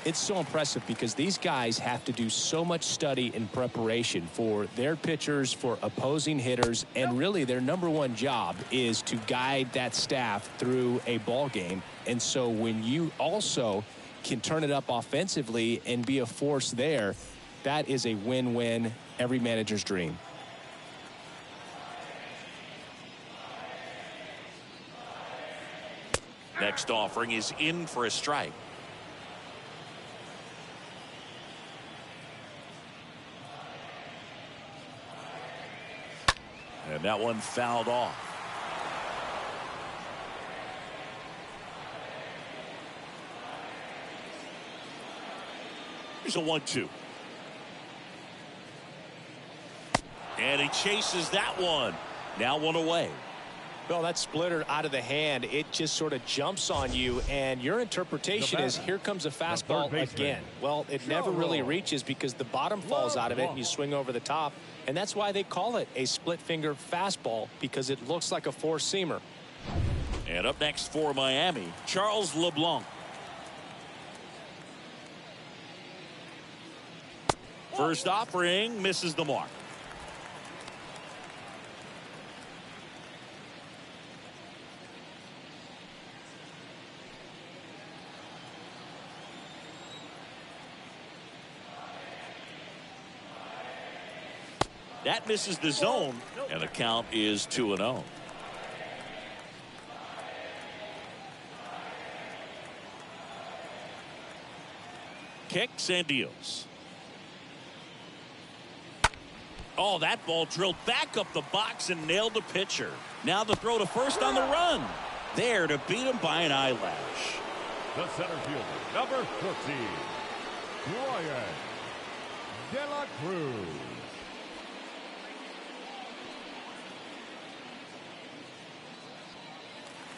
It's so impressive because these guys have to do so much study and preparation for their pitchers, for opposing hitters, and really their number one job is to guide that staff through a ball game. And so when you also can turn it up offensively and be a force there, that is a win-win, every manager's dream. Next offering is in for a strike. And that one fouled off. Here's a 1-2. And he chases that one. Now one away. Well, that splitter out of the hand, it just sort of jumps on you, and your interpretation is here comes a fastball again. Well, it never really reaches because the bottom falls out of it and you swing over the top, and that's why they call it a split finger fastball, because it looks like a four-seamer. And up next for Miami, Charles LeBlanc. First offering misses the mark. That misses the zone, and the count is 2-0. kicks and deals. Oh, that ball drilled back up the box and nailed the pitcher. Now the throw to first on the run. There to beat him by an eyelash. The center fielder, number 14, Brian De La Cruz.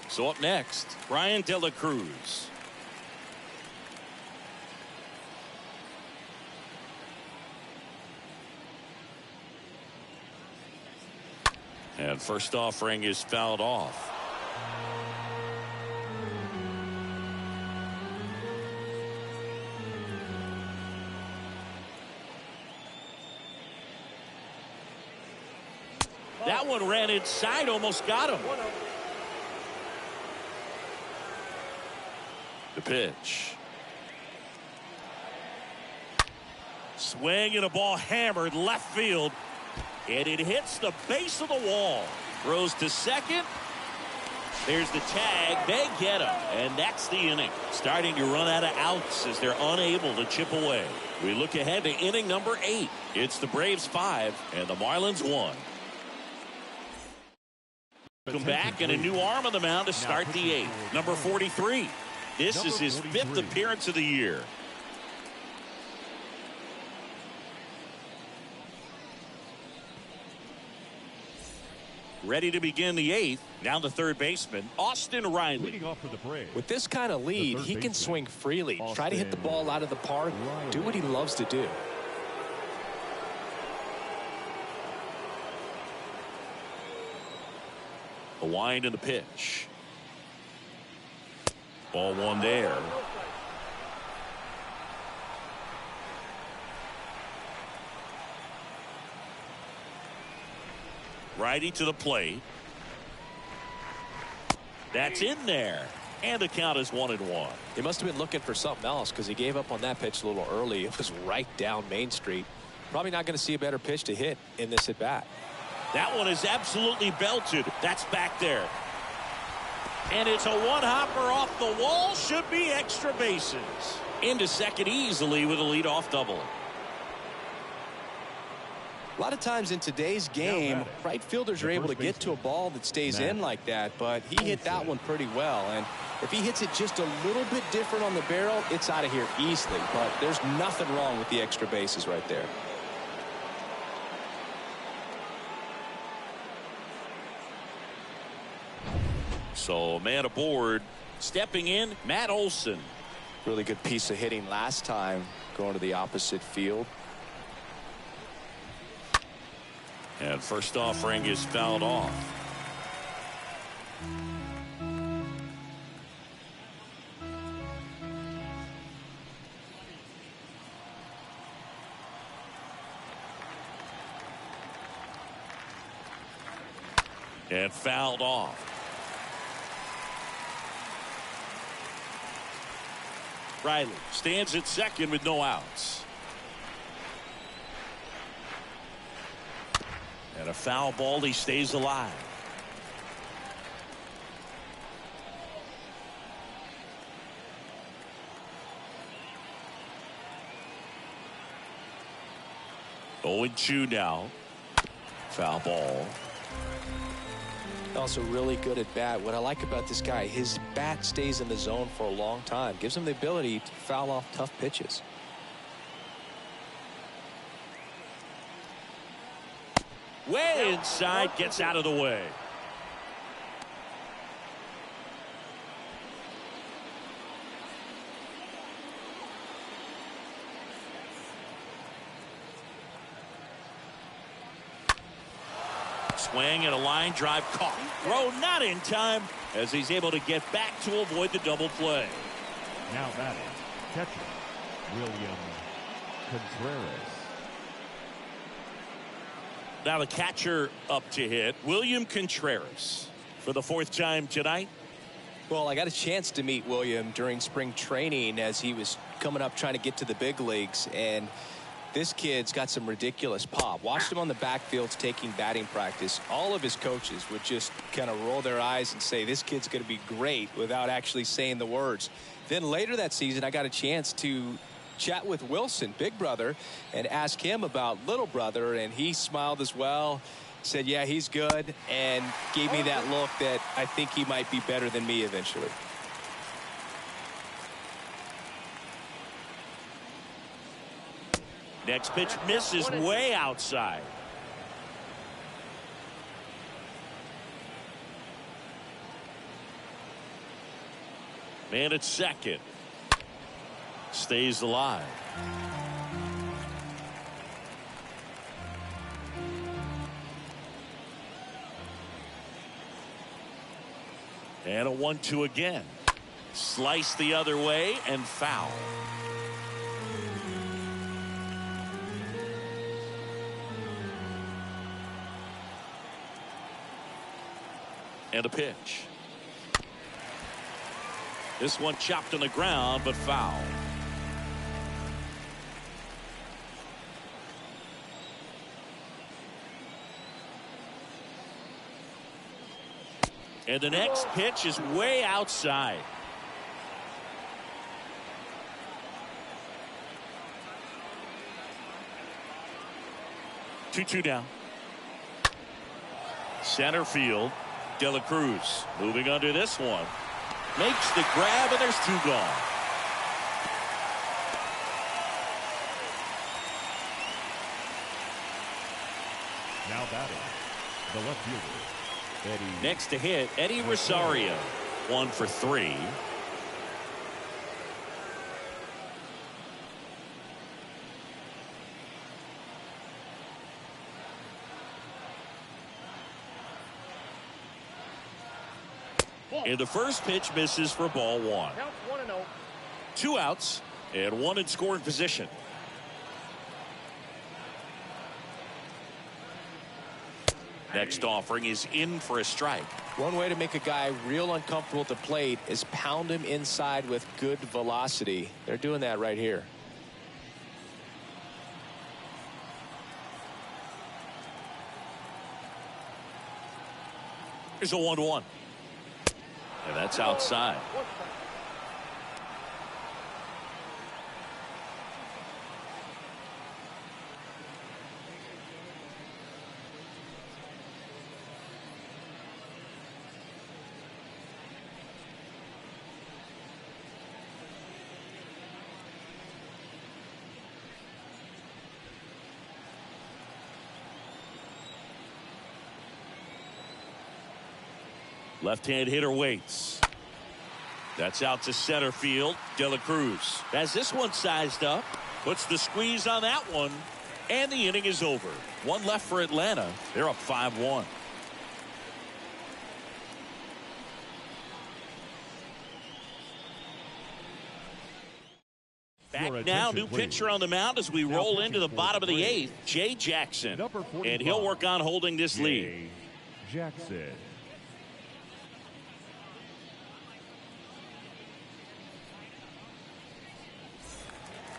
So up next, Brian De La Cruz. And first offering is fouled off. That one ran inside, almost got him. The pitch. Swing and a ball hammered left field. And it hits the base of the wall. Throws to second. There's the tag. They get him. And that's the inning. Starting to run out of outs as they're unable to chip away. We look ahead to inning number 8. It's the Braves 5 and the Marlins 1. Come back and a new arm on the mound to start the 8th. Number 43. This is his 5th appearance of the year. Ready to begin the 8th. Now the third baseman, Austin Riley. Leading off for the Braves. With this kind of lead, he can swing freely. Try to hit the ball out of the park. Do what he loves to do. The wind and the pitch. Ball one there. Righty to the plate. That's in there. And the count is 1-1. He must have been looking for something else because he gave up on that pitch a little early. It was right down Main Street. Probably not going to see a better pitch to hit in this at bat. That one is absolutely belted. That's back there. And it's a one-hopper off the wall. Should be extra bases. Into second easily with a leadoff double. A lot of times in today's game, right fielders are able to get to a ball that stays in like that, but he hit that one pretty well. And if he hits it just a little bit different on the barrel, it's out of here easily. But there's nothing wrong with the extra bases right there. So man aboard. Stepping in, Matt Olson. Really good piece of hitting last time, going to the opposite field. And first offering is fouled off. And fouled off. Riley stands at second with no outs. And a foul ball, he stays alive. Oh, and 2 now. Foul ball. Also really good at bat. What I like about this guy, his bat stays in the zone for a long time. Gives him the ability to foul off tough pitches. Way inside, gets out of the way. Swing and a line drive caught. Throw not in time as he's able to get back to avoid the double play. Now batting, catcher, William Contreras. Now the catcher up to hit, William Contreras, for the 4th time tonight. Well, I got a chance to meet William during spring training as he was coming up trying to get to the big leagues, and this kid's got some ridiculous pop. Watched him on the backfields taking batting practice. All of his coaches would just kind of roll their eyes and say, this kid's going to be great, without actually saying the words. Then later that season, I got a chance to chat with Wilson, big brother, and ask him about little brother, and he smiled as well, said, yeah, he's good, and gave me that look that I think he might be better than me eventually. Next pitch misses way outside. Man at second. Stays alive. And a 1-2 again. Slice the other way and foul. And a pitch. This one chopped on the ground, but foul. And the next pitch is way outside. Two down. Center field. De La Cruz moving under this one. Makes the grab, and there's 2 gone. Now batting, the left fielder, Eddie. Next to hit, Eddie Rosario. 1 for 3. And the first pitch misses for ball 1. Count 1-0. 2 outs and 1 in scoring position. Next offering is in for a strike. One way to make a guy real uncomfortable at the plate is pound him inside with good velocity. They're doing that right here. Here's a 1-1. And that's outside. 1 strike. Left-hand hitter waits. That's out to center field. De La Cruz has this one sized up. Puts the squeeze on that one. And the inning is over. 1 left for Atlanta. They're up 5-1. Back now, new pitcher on the mound as we roll into the bottom of the 8th, Jay Jackson. And he'll work on holding this lead. Jackson.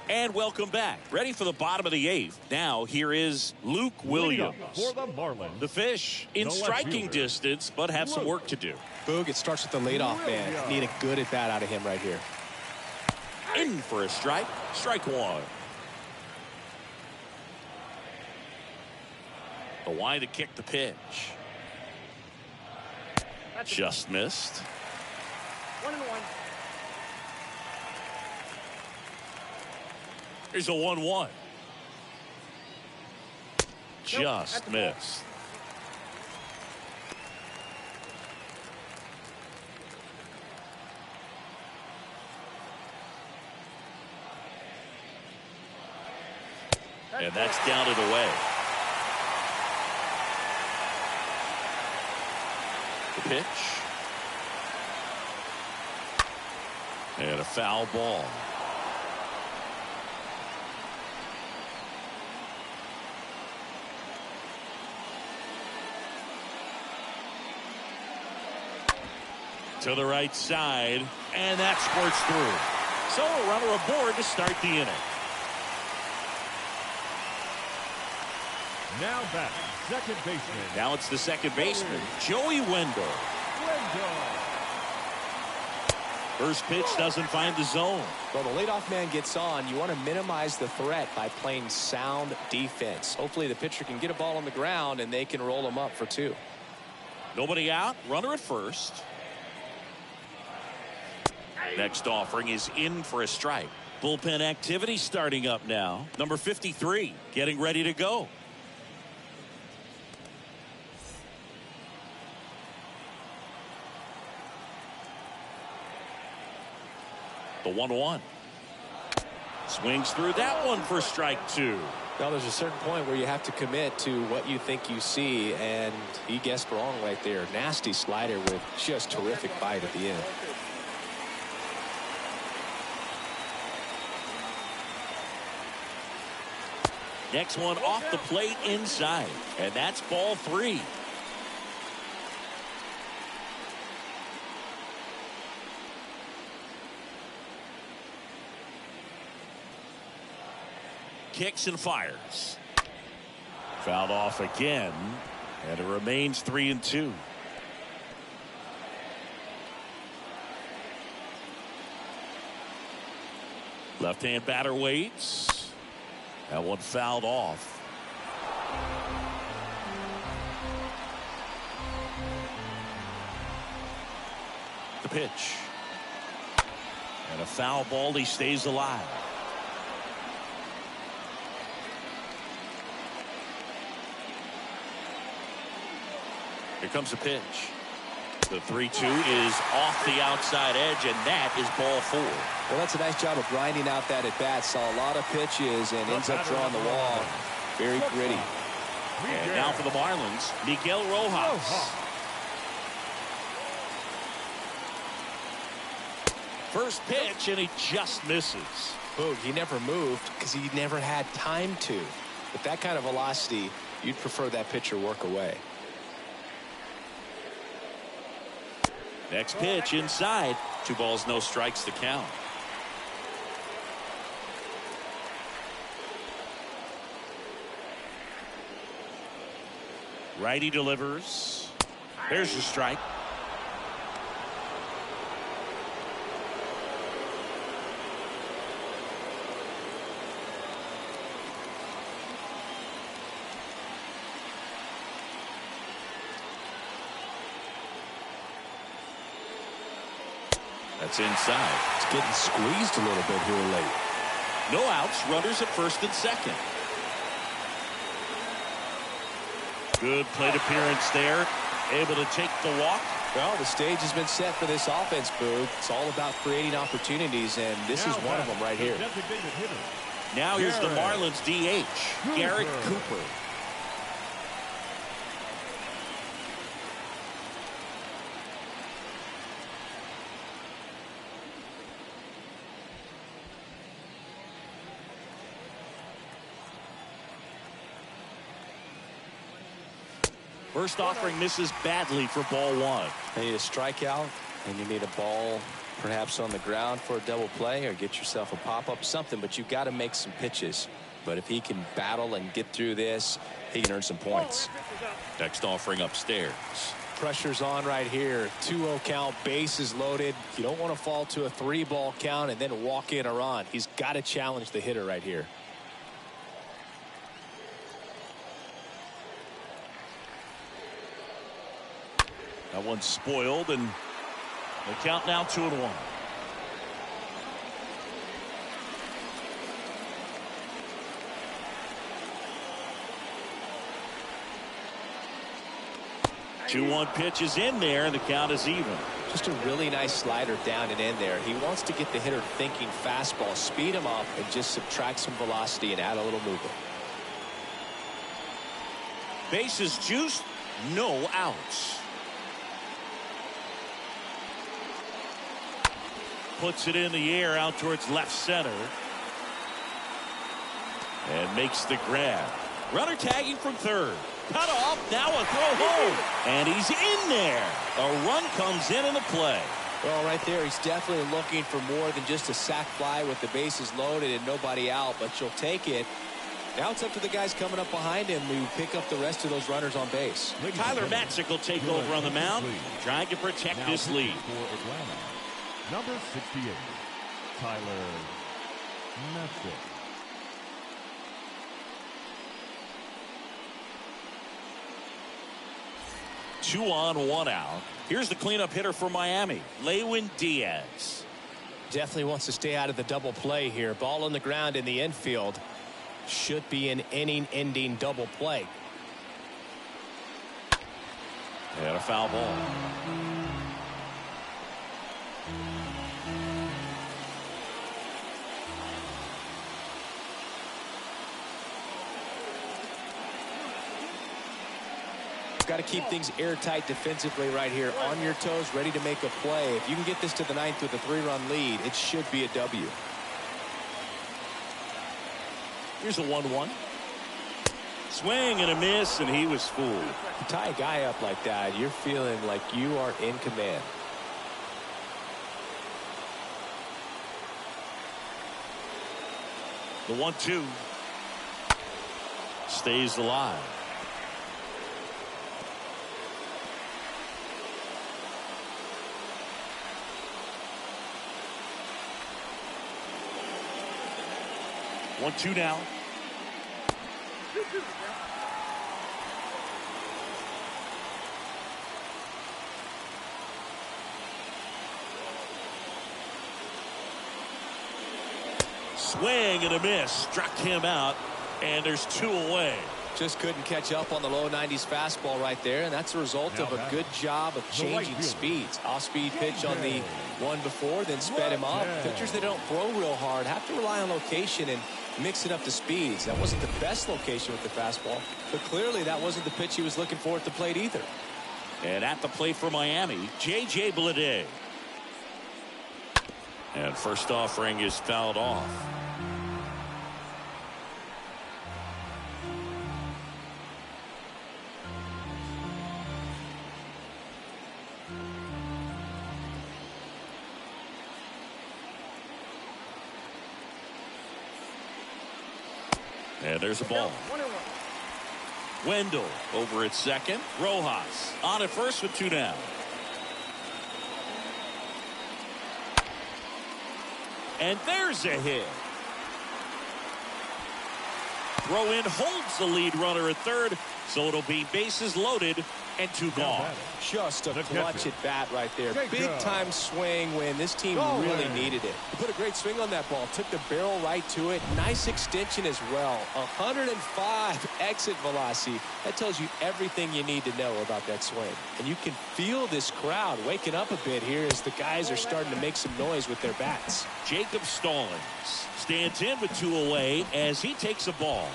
And welcome back. Ready for the bottom of the 8th. Now, here is Luke Williams. For the Marlins. The Fish in striking distance, but have some work to do. Boog, it starts with the leadoff man. Need a good at bat out of him right here. In for a strike. Strike 1. The wide to kick the pitch. Just missed. 1-1. Here's a 1-1. Just missed. And that's down and away. The pitch. And a foul ball. To the right side, and that squirts through. So a runner aboard to start the inning. Now batting, second baseman. Now it's the second baseman, Joey Wendell. First pitch doesn't find the zone. Well, the leadoff man gets on. You want to minimize the threat by playing sound defense. Hopefully the pitcher can get a ball on the ground and they can roll him up for 2. Nobody out. Runner at first. Next offering is in for a strike. Bullpen activity starting up now. Number 53 getting ready to go. The 1-1. Swings through that one for strike 2. Well, there's a certain point where you have to commit to what you think you see, and he guessed wrong right there. Nasty slider with just terrific bite at the end. Next one off the plate inside, and that's ball 3. Kicks and fires. Fouled off again, and it remains 3-2. Left-hand batter waits. That one fouled off. The pitch. And a foul ball. He stays alive. Here comes the pitch. The 3-2 is off the outside edge, and that is ball 4. Well, that's a nice job of grinding out that at bat. Saw a lot of pitches and ends up drawing the wall. Very gritty. And now for the Marlins, Miguel Rojas. First pitch, and he just misses. Boog, he never moved because he never had time to. With that kind of velocity, you'd prefer that pitcher work away. Next pitch inside. 2 balls, no strikes to count. Righty delivers. There's your strike. That's inside. It's getting squeezed a little bit here late. No outs. Runners at first and second. Good plate appearance there. Able to take the walk. Well, the stage has been set for this offense, Boog. It's all about creating opportunities, and this is one of them right here. Now here's the Marlins DH, Garrett Cooper. First offering misses badly for ball 1. You need a strikeout, and you need a ball perhaps on the ground for a double play, or get yourself a pop-up, something, but you've got to make some pitches. But if he can battle and get through this, he can earn some points. Next offering upstairs. Pressure's on right here. 2-0 count, bases loaded. You don't want to fall to a 3-ball count and then walk in or on. He's got to challenge the hitter right here. That one's spoiled, and the count now 2-1. Two-one pitch is in there, and the count is even. Just a really nice slider down and in there. He wants to get the hitter thinking fastball, speed him up, and just subtract some velocity and add a little movement. Bases juiced, no outs. Puts it in the air out towards left center. And makes the grab. Runner tagging from third. Cut off, now a throw home. And he's in there. A run comes in the play. Well, right there, he's definitely looking for more than just a sac fly with the bases loaded and nobody out, but you'll take it. Now it's up to the guys coming up behind him to pick up the rest of those runners on base. Tyler Matzik will take over on the mound, trying to protect this lead. Number 68, Tyler Matzik. Two on, one out. Here's the cleanup hitter for Miami, Lewin Diaz. Definitely wants to stay out of the double play here. Ball on the ground in the infield. Should be an inning-ending double play. And a foul ball. Got to keep things airtight defensively right here. On your toes, ready to make a play. If you can get this to the ninth with a 3-run lead, it should be a W. Here's a 1-1. Swing and a miss, and he was fooled. You tie a guy up like that, you're feeling like you are in command. The 1-2 stays alive. One, two now. Swing and a miss. Struck him out, and there's two away. Just couldn't catch up on the low 90s fastball right there, and that's a result of a good job of changing speeds. Off-speed pitch on the one before, then sped him up. Pitchers that don't throw real hard have to rely on location and mix it up to speeds. That wasn't the best location with the fastball, but clearly that wasn't the pitch he was looking for at the plate either. And at the plate for Miami, J.J. Bleday. And first offering is fouled off. And there's a ball. Wendell over at second. Rojas on at first with two down. And there's a hit. Throw in holds the lead runner at third, so it'll be bases loaded and two gone. Just a clutch at bat right there. Big time swing when this team really needed it. He put a great swing on that ball. Took the barrel right to it. Nice extension as well. 105 exit velocity. That tells you everything you need to know about that swing. And you can feel this crowd waking up a bit here as the guys are starting to make some noise with their bats. Jacob Stallings stands in with two away as he takes a ball.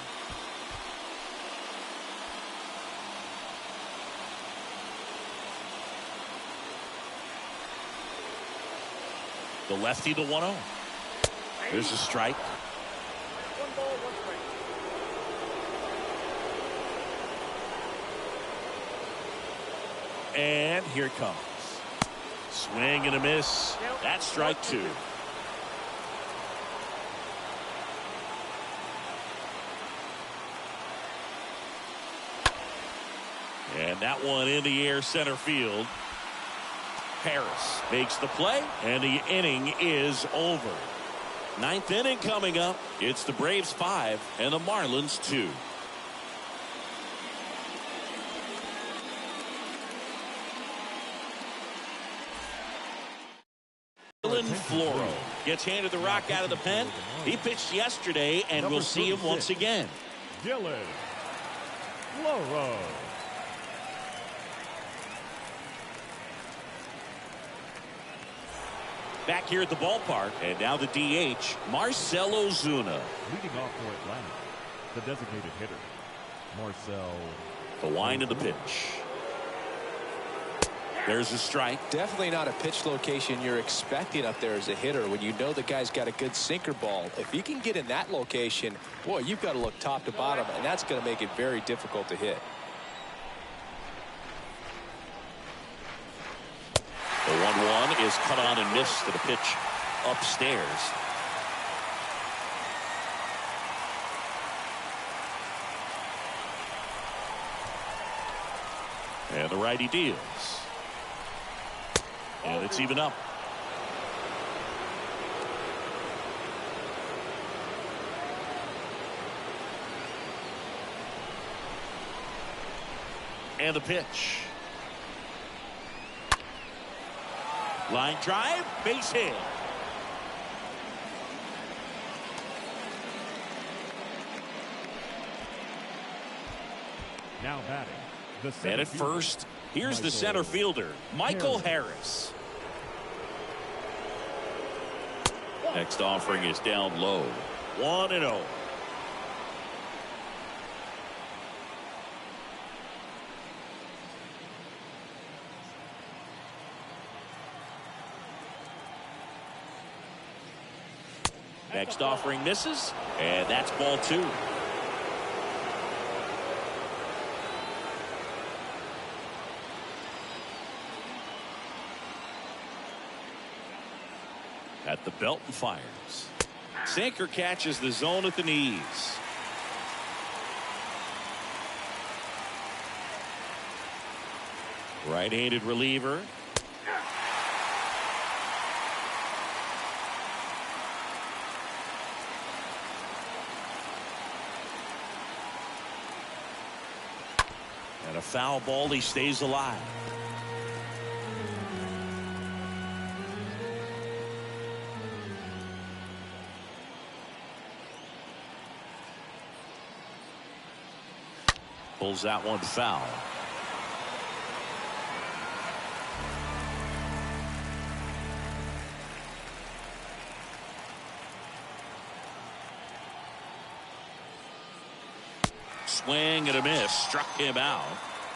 The lefty, the 1-0. There's a strike. 1 ball, 1 strike. And here it comes. Swing and a miss. That's strike two. And that one in the air center field. Harris makes the play, and the inning is over. Ninth inning coming up. It's the Braves 5 and the Marlins 2. Dylan Floro gets handed the rock out of the pen. He pitched yesterday, and we'll see him once again. Dylan Floro. Back here at the ballpark, and now the DH, Marcell Ozuna. Leading off for Atlanta, the designated hitter, Marcell. The wind of the pitch. There's a strike. Definitely not a pitch location you're expecting up there as a hitter when you know the guy's got a good sinker ball. If he can get in that location, boy, you've got to look top to bottom, and that's going to make it very difficult to hit. The 1-1 is cut on and missed to the pitch upstairs. And the righty deals. And it's even up. And the pitch. Line drive, base hit. Now batting. The And at first, here's the center fielder, Michael Harris. Next offering is down low. 1-0. Next offering misses, and that's ball 2. At the belt and fires. Sinker catches the zone at the knees. Right-handed reliever. And a foul ball, he stays alive. Pulls that one foul. Swing and a miss. Struck him out.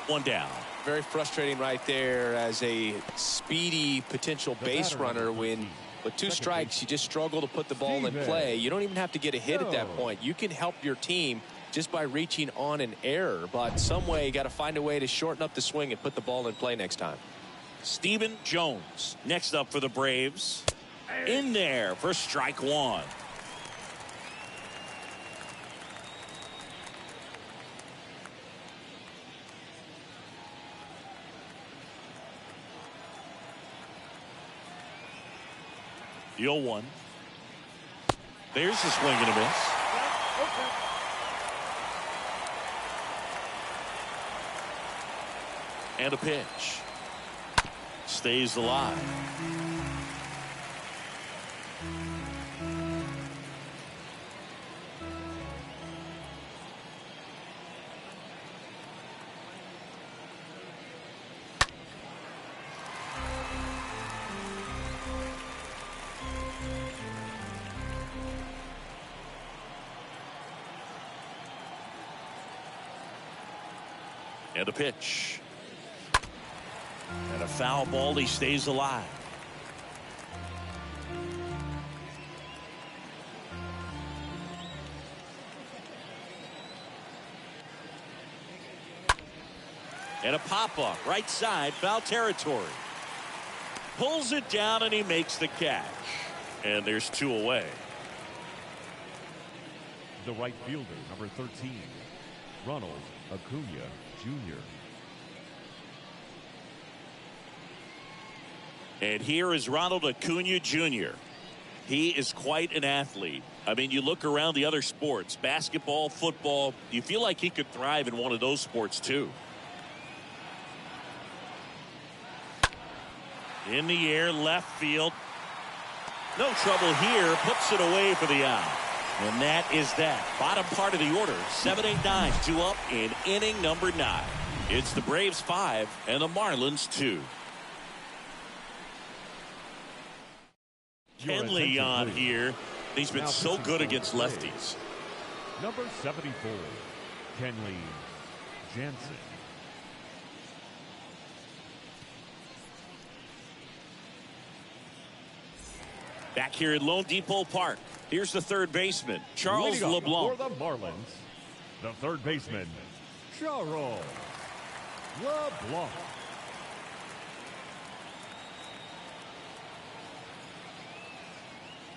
1 down. Very frustrating right there as a speedy potential base runner. When with 2 strikes, you just struggle to put the ball in play. You don't even have to get a hit at that point. You can help your team just by reaching on an error, but some way you got to find a way to shorten up the swing and put the ball in play next time. Stephen Jones next up for the Braves. In there for strike 1. The 0-1. There's the swing and a miss. And a pitch. Stays alive. And a pitch. And a foul ball, he stays alive. And a pop-up, right side, foul territory. Pulls it down and he makes the catch. And there's 2 away. The right fielder, number 13, Ronald Acuna Jr. And here is Ronald Acuna Jr. He is quite an athlete. I mean, you look around the other sports, basketball, football, you feel like he could thrive in one of those sports too. In the air, left field. No trouble here, puts it away for the out. And that is that. Bottom part of the order, 7-8-9, 2 up in inning number 9. It's the Braves 5 and the Marlins 2. Kenley on here. He's been so good against lefties. Number 74, Kenley Jansen. Back here at Lone Depot Park. Here's the third baseman, Charles LeBlanc. For the Marlins, the third baseman, Charles LeBlanc.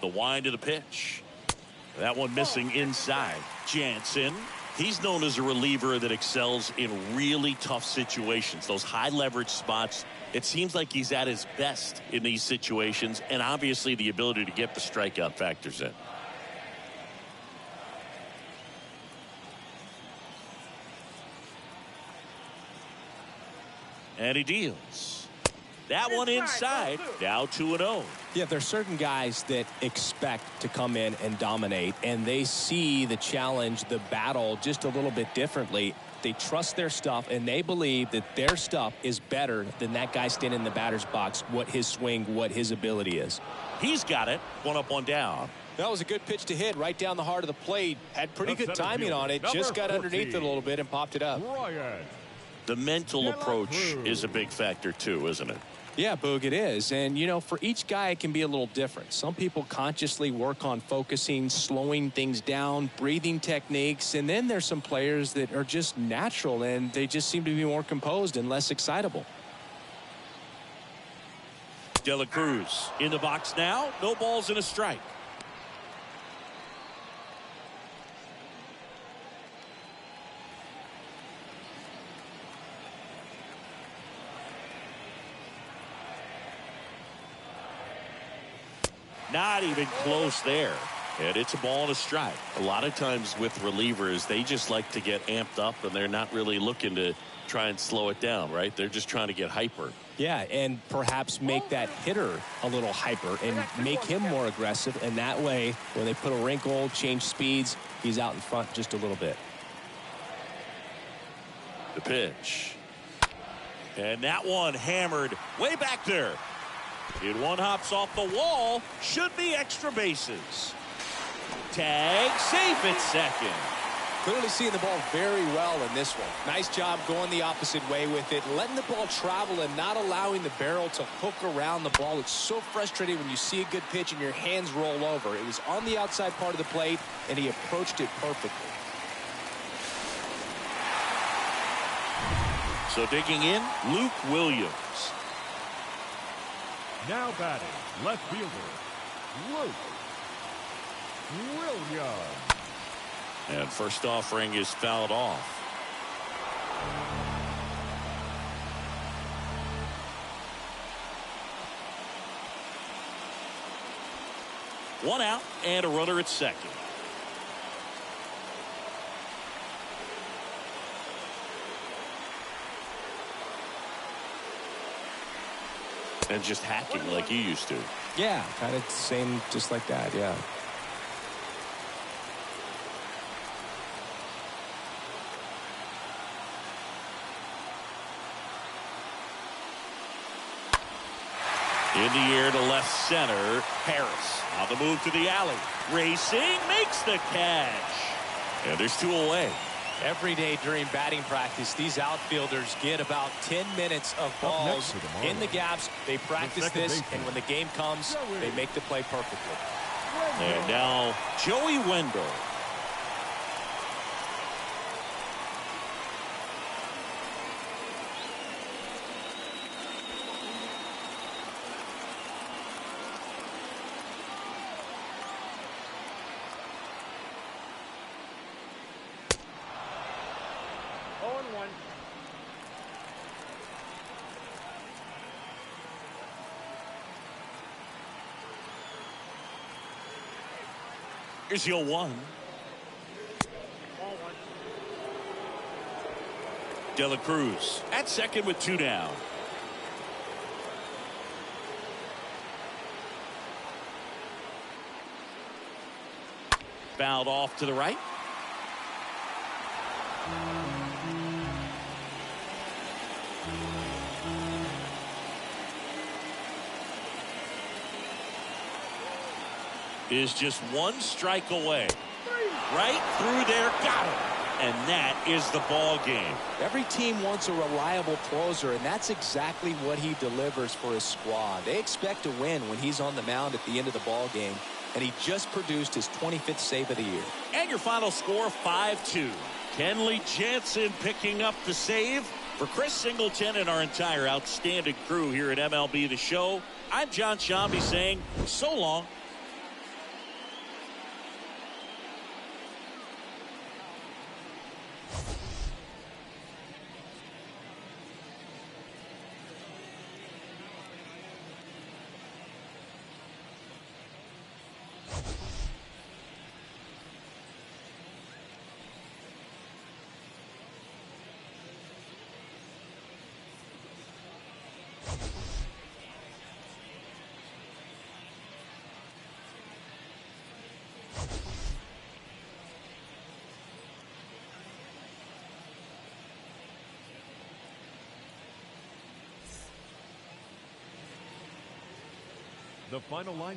The wind of the pitch. That one missing inside. Jansen, he's known as a reliever that excels in really tough situations. Those high leverage spots. It seems like he's at his best in these situations, and obviously the ability to get the strikeout factors in. And he deals. That one inside. Now 2-0. Yeah, there's certain guys that expect to come in and dominate, and they see the challenge, the battle, just a little bit differently. They trust their stuff, and they believe that their stuff is better than that guy standing in the batter's box, what his swing, what his ability is. He's got it. 1 up, 1 down. That was a good pitch to hit right down the heart of the plate. Had pretty good timing on it. Just got underneath it a little bit and popped it up. The mental approach is a big factor too, isn't it? Yeah, Boog, it is. And, you know, for each guy, it can be a little different. Some people consciously work on focusing, slowing things down, breathing techniques. And then there's some players that are just natural, and they just seem to be more composed and less excitable. De La Cruz in the box now. No balls and a strike. Not even close there. And it's a ball and a strike. A lot of times with relievers, they just like to get amped up, and they're not really looking to try and slow it down, right? They're just trying to get hyper. Yeah, and perhaps make that hitter a little hyper and make him more aggressive. And that way, when they put a wrinkle, change speeds, he's out in front just a little bit. The pitch. And that one hammered way back there. And one hops off the wall. Should be extra bases. Tag safe at second. Clearly seeing the ball very well in this one. Nice job going the opposite way with it, letting the ball travel and not allowing the barrel to hook around the ball. It's so frustrating when you see a good pitch and your hands roll over. It was on the outside part of the plate, and he approached it perfectly. So digging in, Luke Williams. Now batting, left fielder, Luke Williams. And first offering is fouled off. One out and a runner at second. And just hacking like you used to. Yeah, kind of same, just like that, yeah. In the air to left center. Harris on the move to the alley. Racing, makes the catch. And there's 2 away. Every day during batting practice, these outfielders get about 10 minutes of balls in the gaps. They practice this, and when the game comes, they make the play perfectly. And now Joey Wendell. Here's 0-1. De La Cruz at second with 2 down. Fouled off to the right. Is just 1 strike away. Right through there, got him. And that is the ball game. Every team wants a reliable closer, and that's exactly what he delivers for his squad. They expect to win when he's on the mound at the end of the ball game, and he just produced his 25th save of the year. And your final score, 5-2. Kenley Jansen picking up the save. For Chris Singleton and our entire outstanding crew here at MLB The Show, I'm John Shambi saying so long. The final line